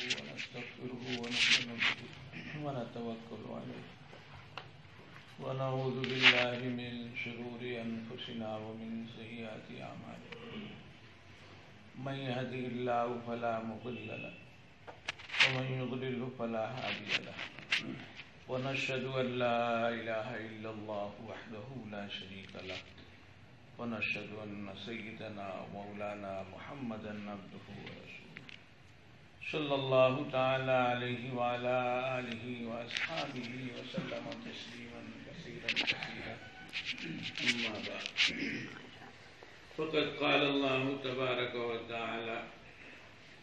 ونستغفره ونؤمن به ونتوكل عليه ونعوذ بالله من شرور أنفسنا ومن سيئات أعمالنا من يهده الله فلا مضل له ومن يضلل فلا هادي له ونشهد أن لا إله إلا الله وحده لا شريك له ونشهد أن سيدنا ومولانا محمدا عبده ورسوله صلى الله تعالى عليه وعلى آله وأصحابه وسلم تسليما كثيرا كثيرا أما بعد فقد قال الله تبارك وتعالى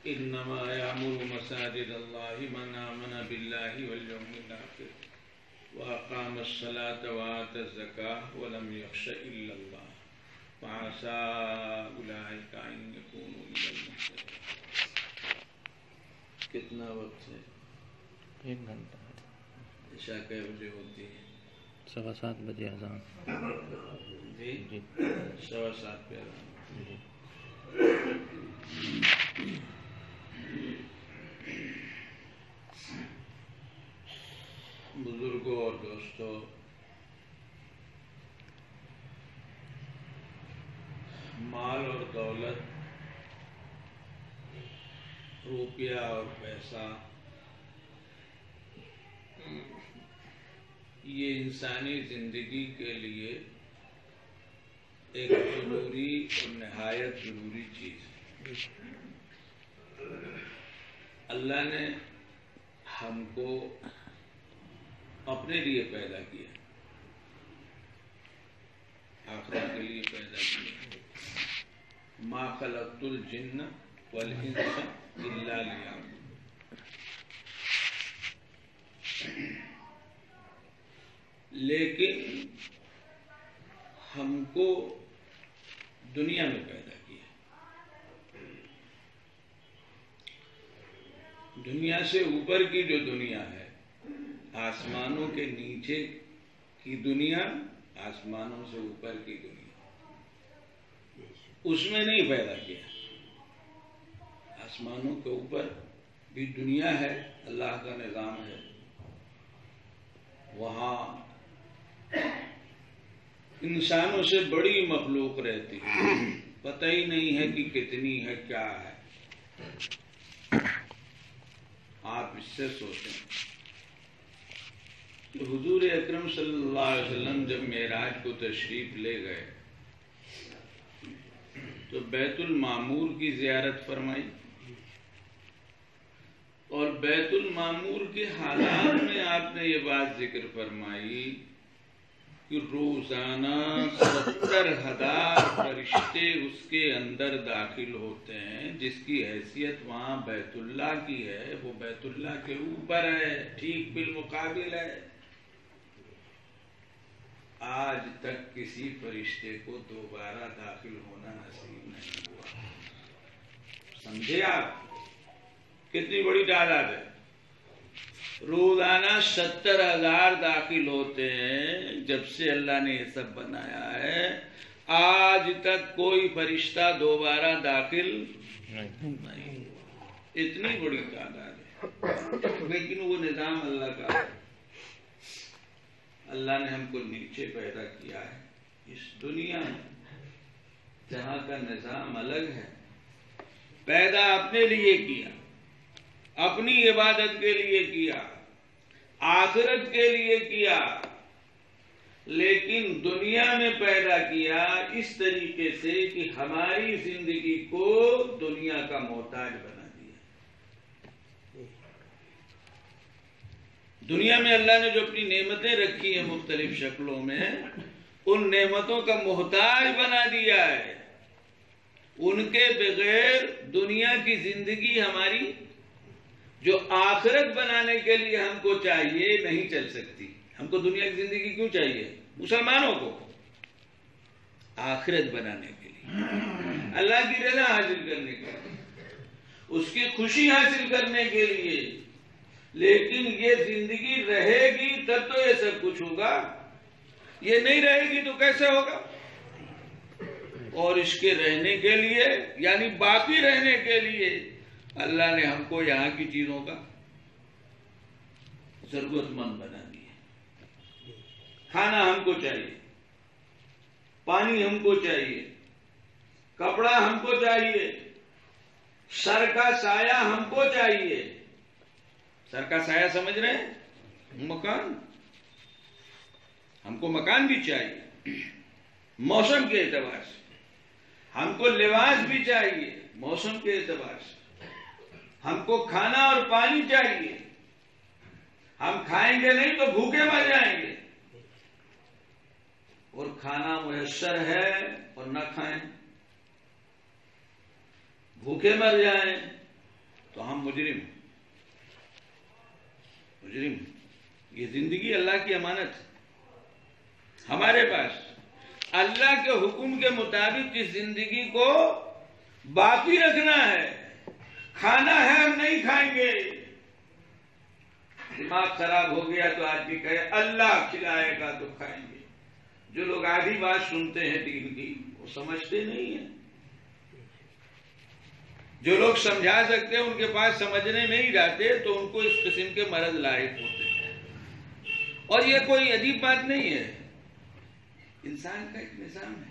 إنما يعمر مساجد الله من آمن بالله واليوم الآخر وأقام الصلاة وآتى الزكاة ولم يخش إلا الله فعسى أولئك أن يكونوا من المهتدين. کتنا وقت ہے؟ 1 گھنٹہ ہے. عشاء کئے بجے ہوتی ہے؟ 7:15 بجے اذان. جی 7:15 پہ اذان. جی بزرگوں اور دوستوں، مال اور دولت، روپیہ اور پیسہ، یہ انسانی زندگی کے لیے ایک ضروری اور نہایت ضروری چیز ہے. اللہ نے ہم کو اپنے لیے پیدا کیا، آخرت کے لیے پیدا کیا. ما خلقت الجن والانس الا لیعبدون. لیکن ہم کو دنیا میں پیدا کیا. دنیا سے اوپر کی جو دنیا ہے، آسمانوں کے نیچے کی دنیا، آسمانوں سے اوپر کی دنیا، اس میں نہیں پیدا کیا. آسمانوں کے اوپر بھی دنیا ہے، اللہ کا نظام ہے، وہاں انسانوں سے بڑی مخلوق رہتی ہے، پتہ ہی نہیں ہے کہ کتنی ہے، کیا ہے. آپ اس سے سوچیں کہ حضور اکرم صلی اللہ علیہ وسلم جب معراج کو تشریف لے گئے تو بیت المعمور کی زیارت فرمائی، اور بیت المعمور کے حالات میں آپ نے یہ بات ذکر فرمائی کہ روزانہ 70,000 فرشتے اس کے اندر داخل ہوتے ہیں، جس کی حیثیت وہاں بیت اللہ کی ہے. وہ بیت اللہ کے اوپر ہے، ٹھیک بالمقابل ہے. آج تک کسی فرشتے کو دوبارہ داخل ہونا نصیب نہیں ہوا. سمجھے آپ کتنی بڑی تعداد ہے؟ روزانہ 70,000 داخل ہوتے ہیں. جب سے اللہ نے یہ سب بنایا ہے، آج تک کوئی فرشتہ دوبارہ داخل نہیں. اتنی بڑی تعداد ہے، لیکن وہ نظام اللہ کا ہے. اللہ نے ہم کو نیچے پیدا کیا ہے اس دنیا میں، جہاں کا نظام الگ ہے. پیدا اپنے لیے کیا، اپنی عبادت کے لیے کیا، آخرت کے لیے کیا، لیکن دنیا میں پیدا کیا اس طریقے سے کہ ہماری زندگی کو دنیا کا محتاج بنا دیا. دنیا میں اللہ نے جو اپنی نعمتیں رکھی ہیں مختلف شکلوں میں، ان نعمتوں کا محتاج بنا دیا ہے. ان کے بغیر دنیا کی زندگی ہماری جو آخرت بنانے کے لیے ہم کو چاہیے نہیں چل سکتی. ہم کو دنیا کی زندگی کیوں چاہیے؟ مسلمانوں کو آخرت بنانے کے لیے، اللہ کی رضا حاصل کرنے کے لیے، اس کی خوشی حاصل کرنے کے لیے. لیکن یہ زندگی رہے گی تب تو یہ سب کچھ ہوگا، یہ نہیں رہے گی تو کیسے ہوگا؟ اور اس کے رہنے کے لیے، یعنی باقی رہنے کے لیے اللہ نے ہم کو یہاں کی چیزوں کا ضرورت مند بنا دیا. کھانا ہم کو چاہیے، پانی ہم کو چاہیے، کپڑا ہم کو چاہیے، سر کا سایہ ہم کو چاہیے. سر کا سایہ سمجھ رہے ہیں؟ مکان. ہم کو مکان بھی چاہیے موسم کے اعتبار سے، ہم کو لباس بھی چاہیے موسم کے اعتبار سے، ہم کو کھانا اور پانی چاہیے. ہم کھائیں گے نہیں تو بھوکے مر جائیں گے، اور کھانا میسر ہے اور نہ کھائیں، بھوکے مر جائیں تو ہم مجرم. یہ زندگی اللہ کی امانت ہے ہمارے پاس. اللہ کے حکم کے مطابق اس زندگی کو باقی رکھنا ہے. کھانا ہے ہم نہیں کھائیں گے. دماغ خراب ہو گیا تو آدمی کہے اللہ کھلائے گا تو کھائیں گے. جو لوگ آدھی بات سنتے ہیں دین کی وہ سمجھتے نہیں ہیں. جو لوگ سمجھا سکتے ہیں ان کے پاس سمجھنے نہیں جاتے تو ان کو اس قسم کے مرض لاحق ہوتے ہیں. اور یہ کوئی عجیب بات نہیں ہے، انسان کا ایک نظام ہے.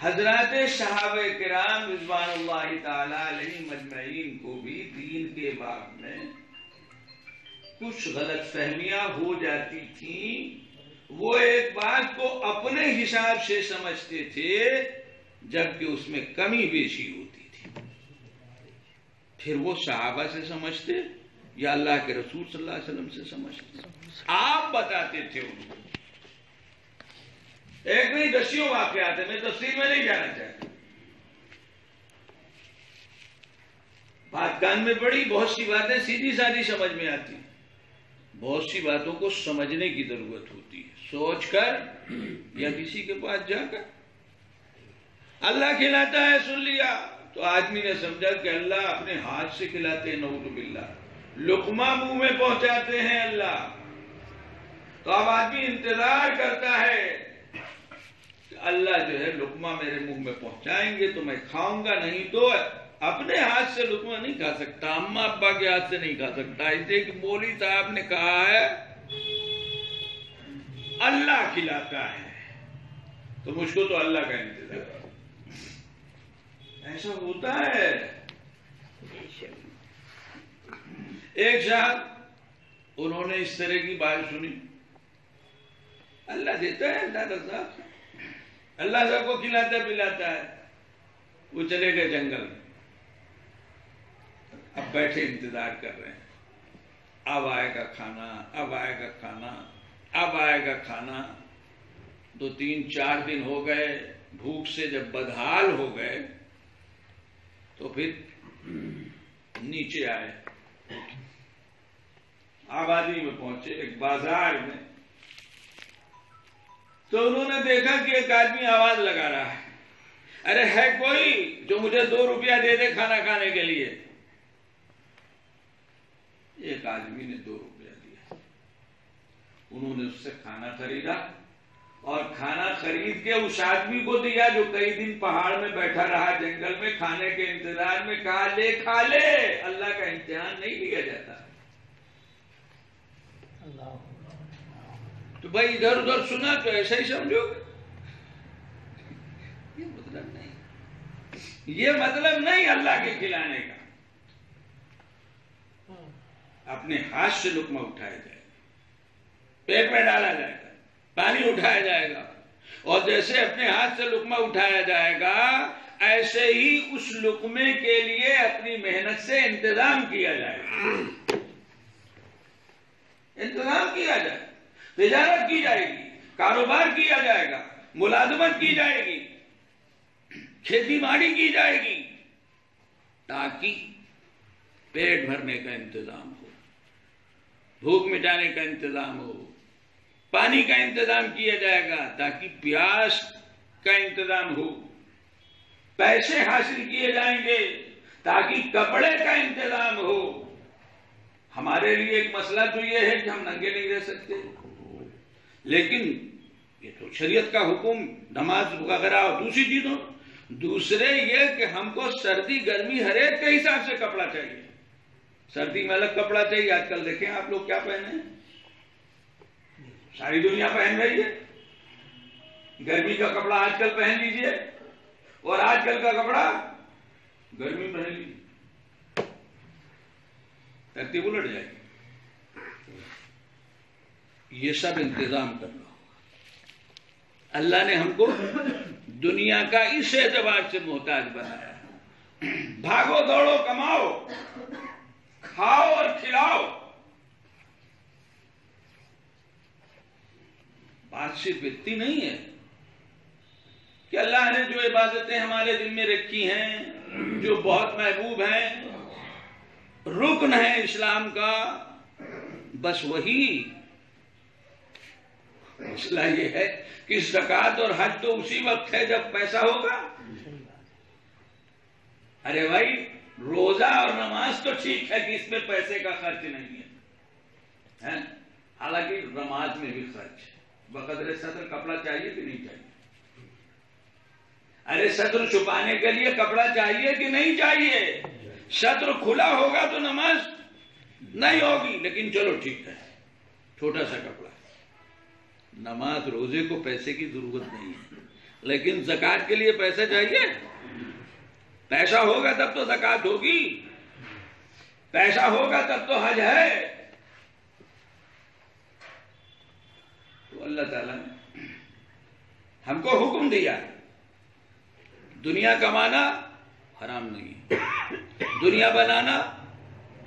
حضرات صحابہ کرام رضوان اللہ تعالی علیہ مجمعین کو بھی دین کے باب میں کچھ غلط فہمیاں ہو جاتی تھیں. وہ ایک بات کو اپنے حساب سے سمجھتے تھے جبکہ اس میں کمی بیشی ہوتی تھی. پھر وہ صحابہ سے سمجھتے یا اللہ کے رسول صلی اللہ علیہ وسلم سے سمجھتے؟ آپ بتاتے تھے ان کو. ایک نہیں دسیوں واقعات ہیں، میں تفصیل میں نہیں جانا چاہتا. بات کان میں پڑی، بہت سی باتیں سیدھی سادھی سمجھ میں آتی، بہت سی باتوں کو سمجھنے کی ضرورت ہوتی ہے، سوچ کر یا کسی کے پاس جا کر. اللہ کھلاتا ہے سن لیا تو آدمی نے سمجھا کہ اللہ اپنے ہاتھ سے کھلاتے ہیں، نعوذ باللہ. لقمہ منہ میں پہنچاتے ہیں اللہ، تو اب آدمی انتظار کرتا ہے کہ اللہ جو ہے لقمہ میرے منہ میں پہنچائیں گے تو میں کھاؤں گا، نہیں تو اپنے ہاتھ سے لقمہ نہیں کھا سکتا، اماں ابا کے ہاتھ سے نہیں کھا سکتا. اسے کہ مولوی صاحب نے کہا ہے اللہ کھلاتا ہے تو مجھ کو تو اللہ کا انتظار ہے. ایسا ہوتا ہے. ایک صاحب انہوں نے اس طرح کی بات سنی، اللہ دیتا ہے، اللہ رزاق ہے، اللہ سب کو کھلاتا پلاتا ہے. وہ چلے گئے جنگل میں، اب بیٹھے انتظار کر رہے ہیں، اب آئے گا کھانا، اب آئے گا کھانا، اب آئے گا کھانا. 2 3 4 دن ہو گئے. بھوک سے جب بدحال ہو گئے تو پھر نیچے آئے، آبادی میں پہنچے ایک بازار میں. تو انہوں نے دیکھا کہ ایک آدمی آواز لگا رہا ہے، ارے ہے کوئی جو مجھے 2 روپیہ دے دے کھانا کھانے کے لیے. ایک آدمی نے 2 روپیہ دیا. انہوں نے اس سے کھانا خریدا اور کھانا خرید کے اس آدمی کو دیا جو کئی دن پہاڑ میں بیٹھا رہا جنگل میں کھانے کے انتظار میں. کہا لے کھا لے، اللہ کا امتحان نہیں لیا جاتا. تو بھائی ادھر ادھر سنا تو ایسا ہی سمجھو گے. یہ مطلب نہیں، یہ مطلب نہیں اللہ کے کھلانے کا. اپنے ہاتھ سے لقمہ اٹھایا جائے گا، پیٹ میں ڈالا جائے گا، پانی اٹھایا جائے گا، اور جیسے اپنے ہاتھ سے لقمہ اٹھایا جائے گا ایسے ہی اس لقمے کے لیے اپنی محنت سے انتظام کیا جائے گا. انتظام کیا جائے، تجارت کی جائے گی، کاروبار کیا جائے گا، ملازمت کی جائے گی، کھیتی باڑی کی جائے گی، تاکہ پیٹ بھرنے کا انتظام ہو، بھوک مٹانے کا انتظام ہو، پانی کا انتظام کیا جائے گا تاکہ پیاس کا انتظام ہو، پیسے حاصل کیے جائیں گے تاکہ کپڑے کا انتظام ہو. ہمارے لیے ایک مسئلہ تو یہ ہے کہ ہم ننگے نہیں رہ سکتے، لیکن یہ تو شریعت کا حکم، نماز وغیرہ اور دوسری چیزوں، دوسرے یہ کہ ہم کو سردی گرمی ہر ایک کے حساب سے کپڑا چاہیے. سردی میں الگ کپڑا چاہیے. آج کل دیکھیں آپ لوگ کیا پہنے ہیں, ساری دنیا پہن رہی ہے. گرمی کا کپڑا آج کل پہن لیجئے اور آج کل کا کپڑا گرمی پہن لیجیے, ترتیب الٹ جائے گی. یہ سب انتظام کرنا ہوگا. اللہ نے ہم کو دنیا کا اس اعتبار سے محتاج بنایا. بھاگو دوڑو کماؤ, کھاؤ اور کھلاؤ. بات صرف اتنی نہیں ہے کہ اللہ نے جو عبادتیں ہمارے دل میں رکھی ہیں, جو بہت محبوب ہیں, رکن ہے اسلام کا, بس وہی. مسئلہ یہ ہے کہ زکوٰۃ اور حج تو اسی وقت ہے جب پیسہ ہوگا. ارے بھائی, روزہ اور نماز تو ٹھیک ہے کہ اس میں پیسے کا خرچ نہیں ہے, حالانکہ نماز میں بھی خرچ ہے. بقدر صدر کپڑا چاہیے کہ نہیں چاہیے؟ ارے صدر چھپانے کے لیے کپڑا چاہیے کہ نہیں چاہیے؟ صدر کھلا ہوگا تو نماز نہیں ہوگی, لیکن چلو ٹھیک ہے چھوٹا سا کپڑا. نماز روزے کو پیسے کی ضرورت نہیں ہے, لیکن زکوٰۃ کے لیے پیسہ چاہیے. پیسہ ہوگا تب تو زکوٰۃ ہوگی, پیسہ ہوگا تب تو حج ہے. تو اللہ تعالیٰ نے ہم کو حکم دیا, دنیا کمانا حرام نہیں ہے, دنیا بنانا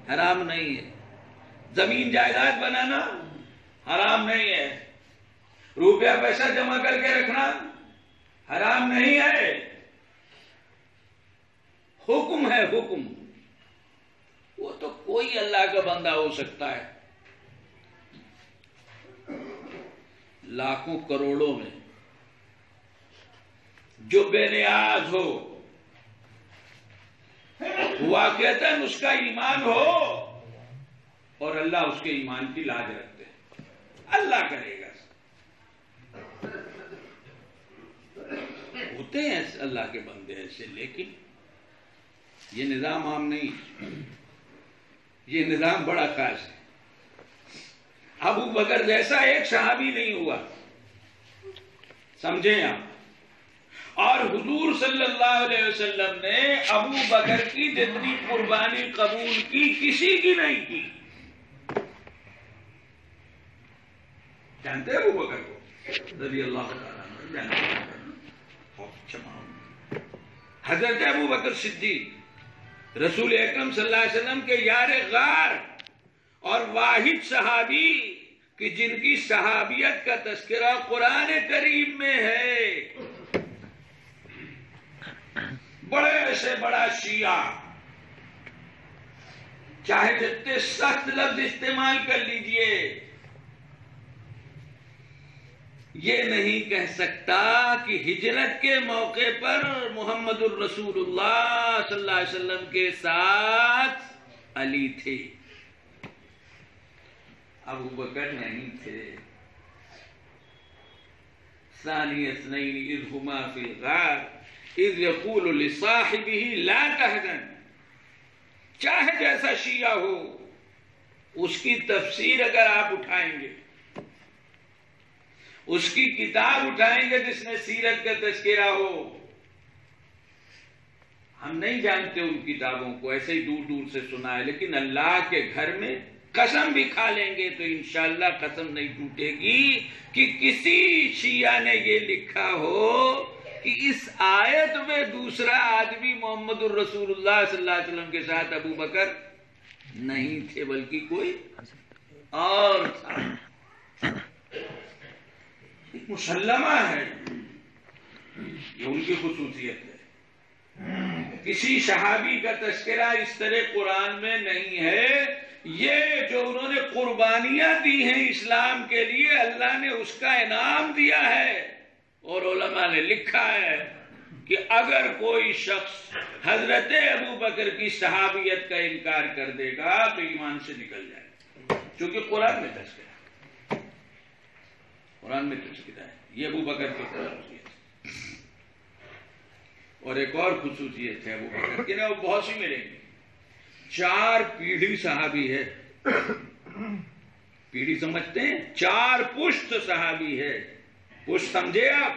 حرام نہیں ہے, زمین جائیداد بنانا حرام نہیں ہے, روپیہ پیسہ جمع کر کے رکھنا حرام نہیں ہے. حکم ہے, حکم. وہ تو کوئی اللہ کا بندہ ہو سکتا ہے, لاکھوں کروڑوں میں جو بے نیاز ہو, واقعتاً اس کا ایمان ہو اور اللہ اس کے ایمان کی لاج رکھتے ہیں, اللہ کرے گا. ہوتے ہیں اللہ کے بندے ایسے, لیکن یہ نظام عام نہیں, یہ نظام بڑا خاص ہے. ابو بکر جیسا ایک صحابی نہیں ہوا, سمجھیں آپ. اور حضور صلی اللہ علیہ وسلم نے ابو بکر کی جتنی قربانی قبول کی کسی کی نہیں کی. جانتے ہیں ابو بکر کو رضی اللہ تعالیٰ, حضرت ابو بکر صدیق رسول اکرم صلی اللہ علیہ وسلم کے یار غار اور واحد صحابی کہ جن کی صحابیت کا تذکرہ قرآن کریم میں ہے. بڑے سے بڑا شیعہ, چاہے جتنے سخت لفظ استعمال کر لیجئے, یہ نہیں کہہ سکتا کہ ہجرت کے موقع پر محمد الرسول اللہ صلی اللہ علیہ وسلم کے ساتھ علی تھے, ابو بکر نہیں تھے. ثانی اثنین اذ ہما فی الغار اذ یقول لصاحبہ لا تحزن. چاہے جیسا شیعہ ہو, اس کی تفسیر اگر آپ اٹھائیں گے, اس کی کتاب اٹھائیں گے جس میں سیرت کا تذکرہ ہو, ہم نہیں جانتے ان کتابوں کو, ایسے ہی دور دور سے سنا ہے, لیکن اللہ کے گھر میں قسم بھی کھا لیں گے تو انشاءاللہ قسم نہیں ٹوٹے گی کہ کسی شیعہ نے یہ لکھا ہو کہ اس آیت میں دوسرا آدمی محمد الرسول اللہ صلی اللہ علیہ وسلم کے ساتھ ابو بکر نہیں تھے بلکہ کوئی اور تھا. ایک مسلمہ ہے, یہ ان کی خصوصیت ہے. کسی صحابی کا تذکرہ اس طرح قرآن میں نہیں ہے. یہ جو انہوں نے قربانیاں دی ہیں اسلام کے لیے, اللہ نے اس کا انعام دیا ہے, اور علماء نے لکھا ہے کہ اگر کوئی شخص حضرت ابو بکر کی صحابیت کا انکار کر دے گا تو ایمان سے نکل جائے گا, کیونکہ قرآن میں تذکرہ, قرآن میں تذکرہ ہے. یہ ابو بکر کی خصوصیت. اور ایک اور خصوصیت ہے ابو بکر کی نا، وہ بہت سی ملیں گی. 4 پیڑھی صحابی ہے. پیڑھی سمجھتے ہیں؟ 4 پشت صحابی ہے. پشت سمجھے آپ؟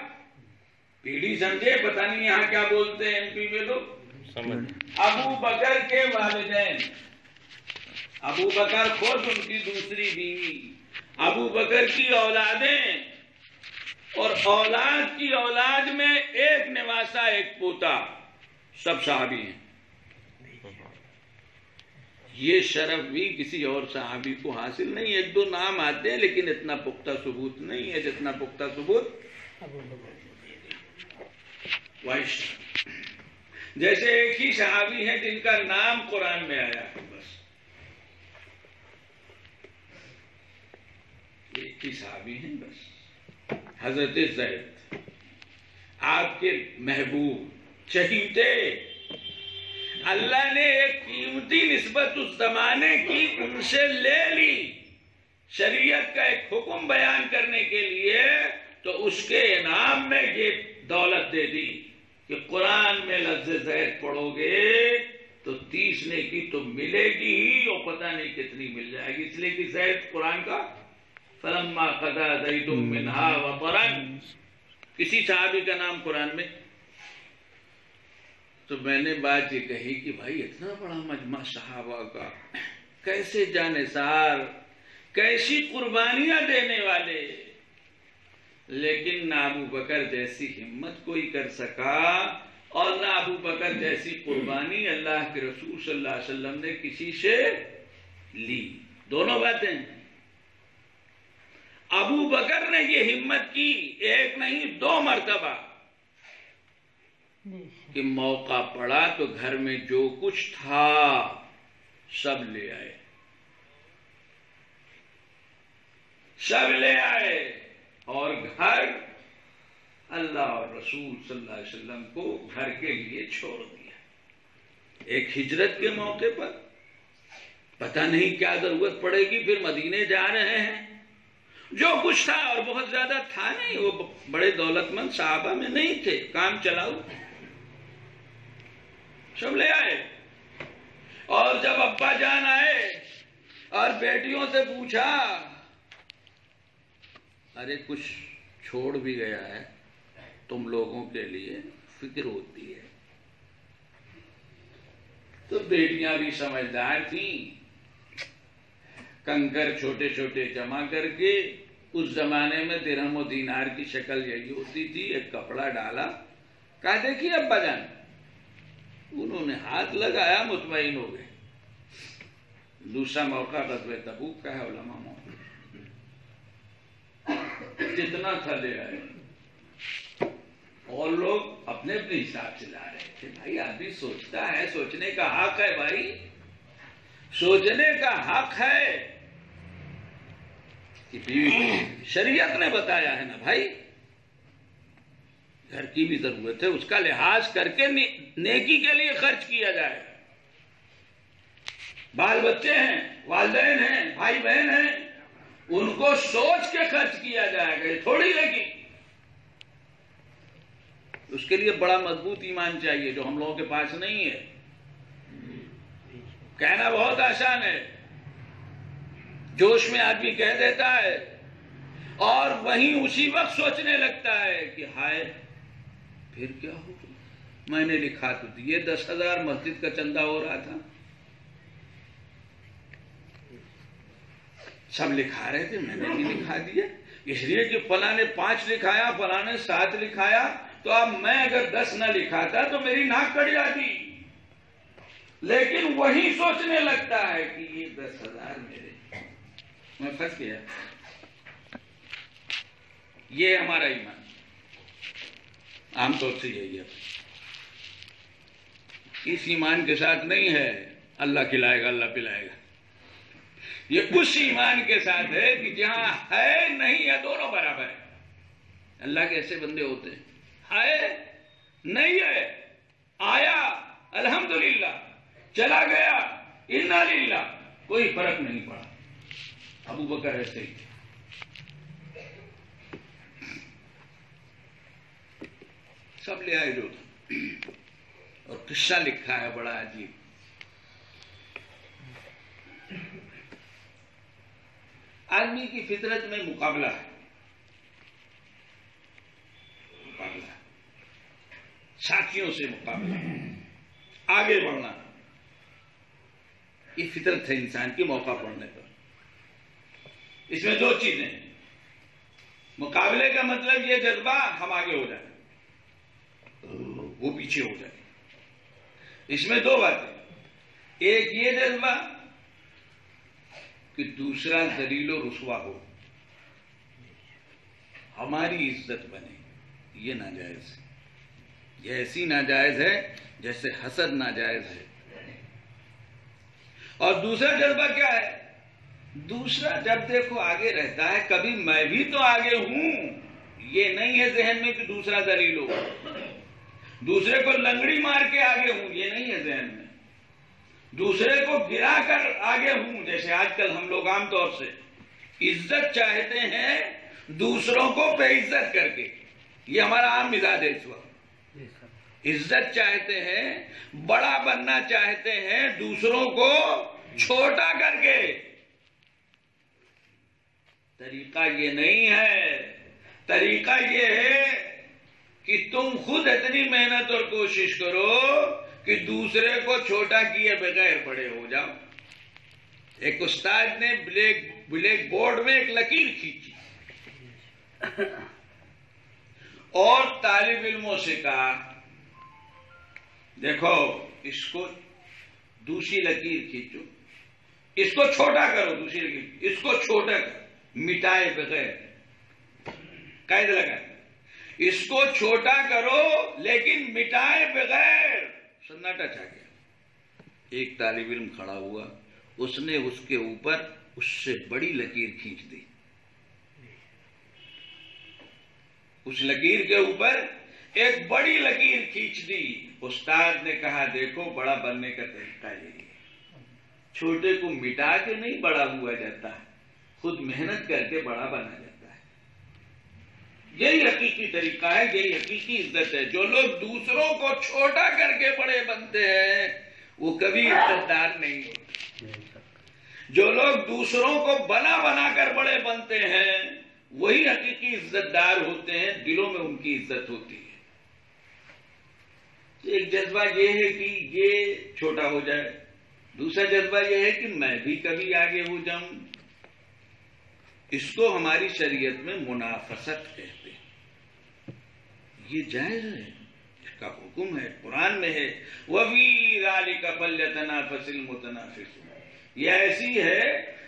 پیڑھی سمجھے؟ پتہ نہیں یہاں کیا بولتے ہیں MP میں لوگ. ابو بکر کے والدین، ابو بکر خود، ان کی دوسری بیوی، ابو بکر کی اولادیں، اور اولاد کی اولاد میں ایک نواسا، ایک پوتا، سب صحابی ہیں. یہ شرف بھی کسی اور صحابی کو حاصل نہیں. 1-2 نام آتے ہیں لیکن اتنا پختہ ثبوت نہیں ہے جتنا پختہ ثبوت وائش. جیسے ایک ہی صحابی ہیں جن کا نام قرآن میں آیا ہے، بس ایک ہی صحابی ہیں بس، حضرت زید، آپ کے محبوب چہیتے. اللہ نے ایک قیمتی نسبت اس زمانے کی ان سے لے لی شریعت کا ایک حکم بیان کرنے کے لیے، تو اس کے انعام میں یہ دولت دے دی کہ قرآن میں لفظ زید پڑھو گے تو 30 نیکی تو ملے گی ہی، اور پتہ نہیں کتنی مل جائے گی. اس لیے کہ زید قرآن کا فلما قضى زید منها وطرا، کسی صحابی کا نام قرآن میں. تو میں نے بات یہ کہی کہ بھائی اتنا بڑا مجمع صحابہ کا، کیسے جانثار، کیسی قربانیاں دینے والے، لیکن نہ ابو بکر جیسی ہمت کوئی کر سکا، اور نہ ابو بکر جیسی قربانی اللہ کے رسول صلی اللہ علیہ وسلم نے کسی سے لی. دونوں باتیں. ابو بکر نے یہ ہمت کی 1 نہیں 2 مرتبہ کہ موقع پڑا تو گھر میں جو کچھ تھا سب لے آئے، سب لے آئے، اور گھر اللہ اور رسول صلی اللہ علیہ وسلم کو گھر کے لیے چھوڑ دیا. ایک ہجرت کے موقع پر پتہ نہیں کیا ضرورت پڑے گی، پھر مدینے جا رہے ہیں، جو کچھ تھا، اور بہت زیادہ تھا نہیں، وہ بڑے دولت مند صحابہ میں نہیں تھے، کام چلاؤ، سب لے آئے. اور جب ابا جان آئے اور بیٹیوں سے پوچھا، ارے کچھ چھوڑ بھی گیا ہے، تم لوگوں کے لیے فکر ہوتی ہے. تو بیٹیاں بھی سمجھدار تھیں، کنکر چھوٹے چھوٹے جمع کر کے، اس زمانے میں درہم و دینار کی شکل یہی ہوتی تھی، ایک کپڑا ڈالا، کہا دیکھیے ابا جان. انہوں نے ہاتھ لگایا، مطمئن ہو گئے. دوسرا موقع غزوہ تبوک کا ہے، علماء موقع جتنا تھا لے آئے، اور لوگ اپنے اپنے حساب سے لا رہے تھے. بھائی آدمی سوچتا ہے، سوچنے کا حق ہے بھائی، سوچنے کا حق ہے. کہ شریعت نے بتایا ہے نا بھائی، گھر کی بھی ضرورت ہے، اس کا لحاظ کر کے نیکی کے لیے خرچ کیا جائے. بال بچے ہیں، والدین ہیں، بھائی بہن ہیں، ان کو سوچ کے خرچ کیا جائے گا، تھوڑی لیکن اس کے لیے بڑا مضبوط ایمان چاہیے، جو ہم لوگوں کے پاس نہیں ہے. کہنا بہت آسان ہے، جوش میں آدمی کہہ دیتا ہے، اور وہیں اسی وقت سوچنے لگتا ہے کہ ہائے پھر کیا ہوگا. میں نے لکھا تو دیے 10,000 مسجد کا چندہ ہو رہا تھا، سب لکھا رہے تھے، میں نے بھی لکھا دیا، اس لیے کہ فلاں نے 5 لکھایا، فلاں نے 7 لکھایا، تو اب میں اگر 10 نہ لکھاتا تو میری ناک کٹ جاتی. لیکن وہی سوچنے لگتا ہے کہ یہ 10,000 میرے، میں پھنس گیا. یہ ہمارا ایمان عام طور سے یہی ہے. اس ایمان کے ساتھ نہیں ہے اللہ کھلائے گا اللہ پلائے گا. یہ اس ایمان کے ساتھ ہے کہ جہاں ہے نہیں ہے دونوں برابر ہے. اللہ کے ایسے بندے ہوتے ہیں، ہے نہیں ہے، آیا الحمدللہ، چلا گیا انا للہ، کوئی فرق نہیں پڑا. ابو بکر ایسے ہی تھے. سب لے آئے جو تھا. اور قصہ لکھا ہے بڑا عجیب. آدمی کی فطرت میں مقابلہ ہے، مقابلہ، ساتھیوں سے مقابلہ، آگے بڑھنا، یہ فطرت ہے انسان کی موقع پڑنے پر. اس میں دو چیزیں ہیں. مقابلے کا مطلب یہ جذبہ ہم آگے ہو جائیں، وہ پیچھے ہو جائے. اس میں دو باتیں. ایک یہ جذبہ کہ دوسرا ذلیل و رسوا ہو، ہماری عزت بنے، یہ ناجائز ہے. یہ ایسی ناجائز ہے جیسے حسد ناجائز ہے. اور دوسرا جذبہ کیا ہے؟ دوسرا جب دیکھو آگے رہتا ہے، کبھی میں بھی تو آگے ہوں، یہ نہیں ہے ذہن میں کہ دوسرا ذلیل ہو، دوسرے کو لنگڑی مار کے آگے ہوں، یہ نہیں ہے ذہن میں. دوسرے کو گرا کر آگے ہوں، جیسے آج کل ہم لوگ عام طور سے عزت چاہتے ہیں دوسروں کو بے عزت کر کے. یہ ہمارا عام مزاج ہے اس وقت. عزت چاہتے ہیں، بڑا بننا چاہتے ہیں دوسروں کو چھوٹا کر کے. طریقہ یہ نہیں ہے. طریقہ یہ ہے کہ تم خود اتنی محنت اور کوشش کرو کہ دوسرے کو چھوٹا کیے بغیر بڑے ہو جاؤ. ایک استاد نے بلیک بورڈ میں ایک لکیر کھینچی اور طالب علموں سے کہا دیکھو اس کو دوسری لکیر کھینچو، اس کو چھوٹا کرو، دوسری لکیر اس کو چھوٹا کرو، مٹائے بغیر. قید لگا، اس کو چھوٹا کرو لیکن مٹائے بغیر. سناٹا چھا گیا. ایک طالب علم کھڑا ہوا، اس نے اس کے اوپر اس سے بڑی لکیر کھینچ دی. اس لکیر کے اوپر ایک بڑی لکیر کھینچ دی. استاد نے کہا دیکھو بڑا بننے کا طریقہ یہی ہے، چھوٹے کو مٹا کے نہیں بڑا ہوا جاتا ہے، خود محنت کر کے بڑا بنا جاتا ہے. یہی حقیقی طریقہ ہے، یہی حقیقی عزت ہے. جو لوگ دوسروں کو چھوٹا کر کے بڑے بنتے ہیں وہ کبھی عزت دار نہیں ہوتے. جو لوگ دوسروں کو بنا بنا کر بڑے بنتے ہیں وہی حقیقی عزت دار ہوتے ہیں، دلوں میں ان کی عزت ہوتی ہے. ایک جذبہ یہ ہے کہ یہ چھوٹا ہو جائے، دوسرا جذبہ یہ ہے کہ میں بھی کبھی آگے ہو جاؤں. اس کو ہماری شریعت میں منافست کہتے ہیں. یہ جائز ہے، اس کا حکم ہے، قرآن میں ہے وَفِي ذَلِكَ فَلْيَتَنَافَسِ الْمُتَنَافِسُونَ. یہ ایسی ہے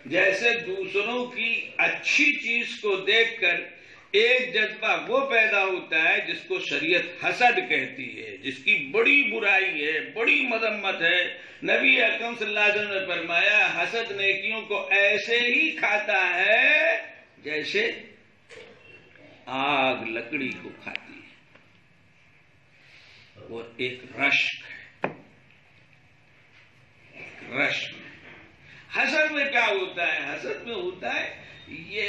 جیسے دوسروں کی اچھی چیز کو دیکھ کر ایک جذبہ وہ پیدا ہوتا ہے جس کو شریعت حسد کہتی ہے، جس کی بڑی برائی ہے، بڑی مذمت ہے. نبی اکرم صلی اللہ علیہ وسلم نے فرمایا حسد نیکیوں کو ایسے ہی کھاتا ہے جیسے آگ لکڑی کو کھاتی ہے. وہ ایک رشک ہے، رشک. حسد میں کیا ہوتا ہے؟ حسد میں ہوتا ہے یہ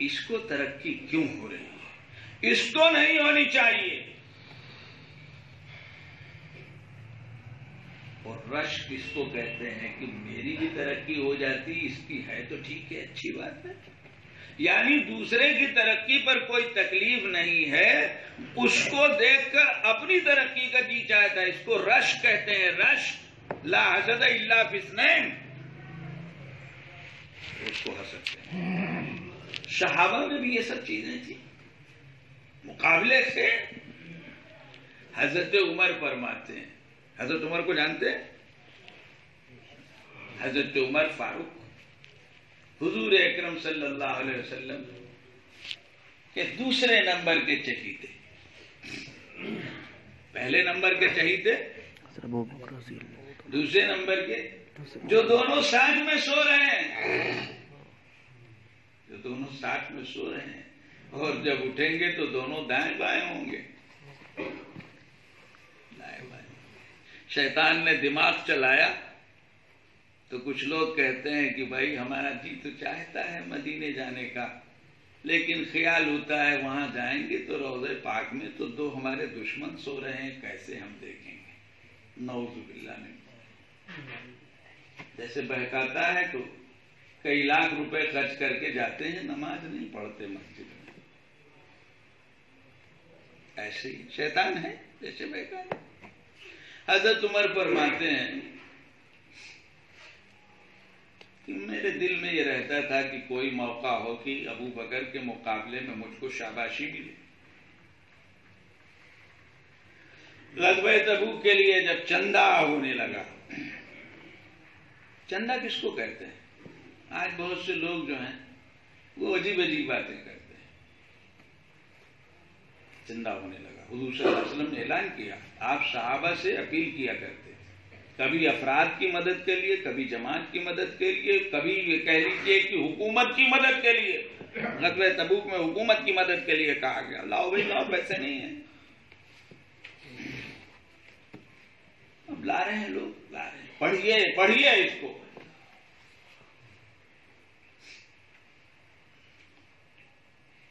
اس کو ترقی کیوں ہو رہی ہے، اس کو نہیں ہونی چاہیے. اور رشک اس کو کہتے ہیں کہ میری بھی ترقی ہو جاتی، اس کی ہے تو ٹھیک ہے، اچھی بات ہے. یعنی دوسرے کی ترقی پر کوئی تکلیف نہیں ہے، اس کو دیکھ کر اپنی ترقی کا جی چاہتا ہے. اس کو رشک کہتے ہیں. رشک لا حسد الا فی اثنین، اس کو حسد کہتے ہیں. صحابہ میں بھی یہ سب چیزیں تھیں. مقابلے سے حضرت عمر فرماتے ہیں، حضرت عمر کو جانتے ہیں؟ حضرت عمر فاروق حضور اکرم صلی اللہ علیہ وسلم کے دوسرے نمبر کے چہیتے. پہلے نمبر کے چہیتے، دوسرے نمبر کے جو دونوں ساتھ میں سو رہے ہیں، جو دونوں ساتھ میں سو رہے ہیں اور جب اٹھیں گے تو دونوں دائیں بائیں ہوں گے. دائیں بائیں. شیطان نے دماغ چلایا تو کچھ لوگ کہتے ہیں کہ بھائی ہمارا جی تو چاہتا ہے مدینے جانے کا، لیکن خیال ہوتا ہے وہاں جائیں گے تو روضہ پاک میں تو دو ہمارے دشمن سو رہے ہیں، کیسے ہم دیکھیں گے. نعوذ باللہ من، جیسے بہکاتا ہے تو کئی لاکھ روپے خرچ کر کے جاتے ہیں، نماز نہیں پڑھتے مسجد میں، ایسے ہی شیطان ہے جیسے بہکاتا۔ حضرت عمر فرماتے ہیں کہ میرے دل میں یہ رہتا تھا کہ کوئی موقع ہو کہ ابو بکر کے مقابلے میں مجھ کو شاباشی ملے۔ غزوہ تبوک کے لیے جب چندہ ہونے لگا، چندہ کس کو کہتے ہیں؟ آج بہت سے لوگ جو ہیں وہ عجیب عجیب باتیں کرتے ہیں۔ چندہ ہونے لگا، حضور صلی اللہ علیہ وسلم نے اعلان کیا، آپ صحابہ سے اپیل کیا کرتے، کبھی افراد کی مدد کے لیے، کبھی جماعت کی مدد کے لیے، کبھی یہ کہہ لیجیے کہ حکومت کی مدد کے لیے۔ غزوہ تبوک میں حکومت کی مدد کے لیے کہا گیا، لاؤ بھائی لاؤ، پیسے نہیں ہیں، اب لا رہے ہیں لوگ، لا رہے ہیں، پڑھیے پڑھیے اس کو۔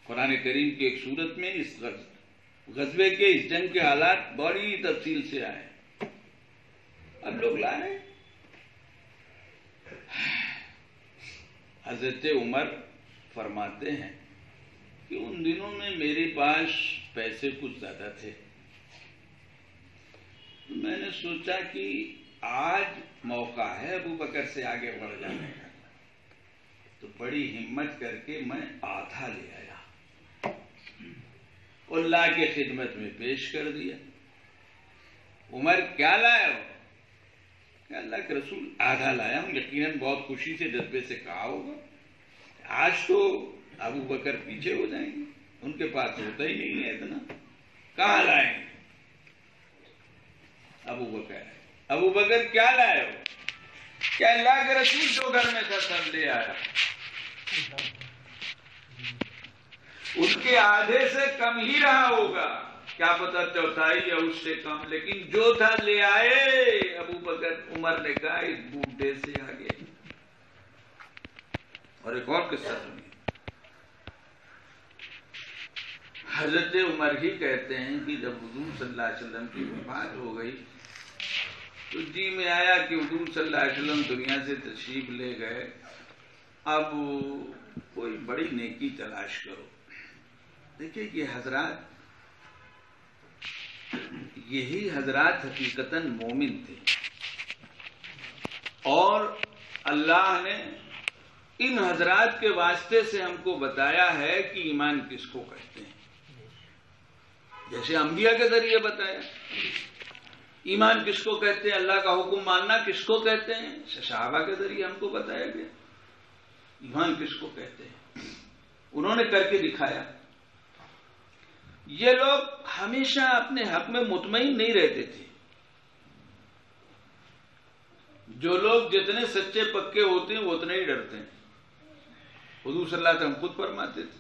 قرآن کریم کی ایک سورت میں اس غزوے کے، اس جنگ کے حالات بڑی تفصیل سے آئے، اب لوگ لا رہے ہیں۔ حضرت عمر فرماتے ہیں کہ ان دنوں میں میرے پاس پیسے کچھ زیادہ تھے، میں نے سوچا کہ آج موقع ہے ابو بکر سے آگے بڑھ جانے کا، تو بڑی ہمت کر کے میں آدھا لے آیا، اللہ کے خدمت میں پیش کر دیا۔ عمر کیا لایا ہو؟ کہ اللہ کے رسول آدھا لایا ہوں، یقیناً بہت خوشی سے ڈبے سے کہا ہوگا، آج تو ابو بکر پیچھے ہو جائیں گے، ان کے پاس ہوتا ہی نہیں ہے اتنا، کہاں لائیں گے؟ ابو بکر کیا لائے ہو؟ کیا اللہ کے رسول جو گھر میں تھا سب لے آیا؟ ان کے آدھے سے کم ہی رہا ہوگا، کیا پتہ چوتھائی یا اس سے کم، لیکن جو تھا لے آئے۔ ابو بکر عمر نے کہا اس بوڑھے سے آگے۔ اور ایک اور قصہ سنیے، حضرت عمر ہی کہتے ہیں کہ جب حضور صلی اللہ علیہ وسلم کی وفات ہو گئی تو جی میں آیا کہ حضور صلی اللہ علیہ وسلم دنیا سے تشریف لے گئے، اب کوئی بڑی نیکی تلاش کرو۔ دیکھیے یہ حضرات، یہی حضرات حقیقتاً مومن تھے، اور اللہ نے ان حضرات کے واسطے سے ہم کو بتایا ہے کہ ایمان کس کو کہتے ہیں، جیسے انبیاء کے ذریعے بتایا ایمان کس کو کہتے ہیں، اللہ کا حکم ماننا کس کو کہتے ہیں، صحابہ کے ذریعے ہم کو بتایا گیا ایمان کس کو کہتے ہیں، انہوں نے کر کے دکھایا۔ یہ لوگ ہمیشہ اپنے حق میں مطمئن نہیں رہتے تھے، جو لوگ جتنے سچے پکے ہوتے ہیں وہ اتنے ہی ڈرتے ہیں، حضور صلی اللہ علیہ وسلم خود فرماتے تھے۔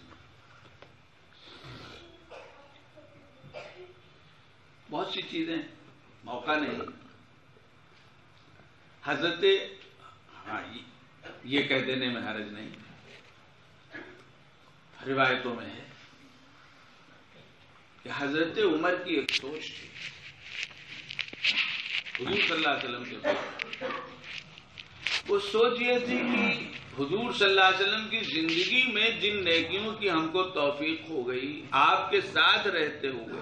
بہت سی چیزیں موقع نہیں، حضرت یہ کہہ دینے میں حرج نہیں، روایتوں میں ہے کہ حضرت عمر کی ایک سوچ تھی، حضور صلی اللہ علیہ وسلم کے، وہ سوچ یہ تھی کہ حضور صلی اللہ علیہ وسلم کی زندگی میں جن نیکیوں کی ہم کو توفیق ہو گئی، آپ کے ساتھ رہتے ہوئے،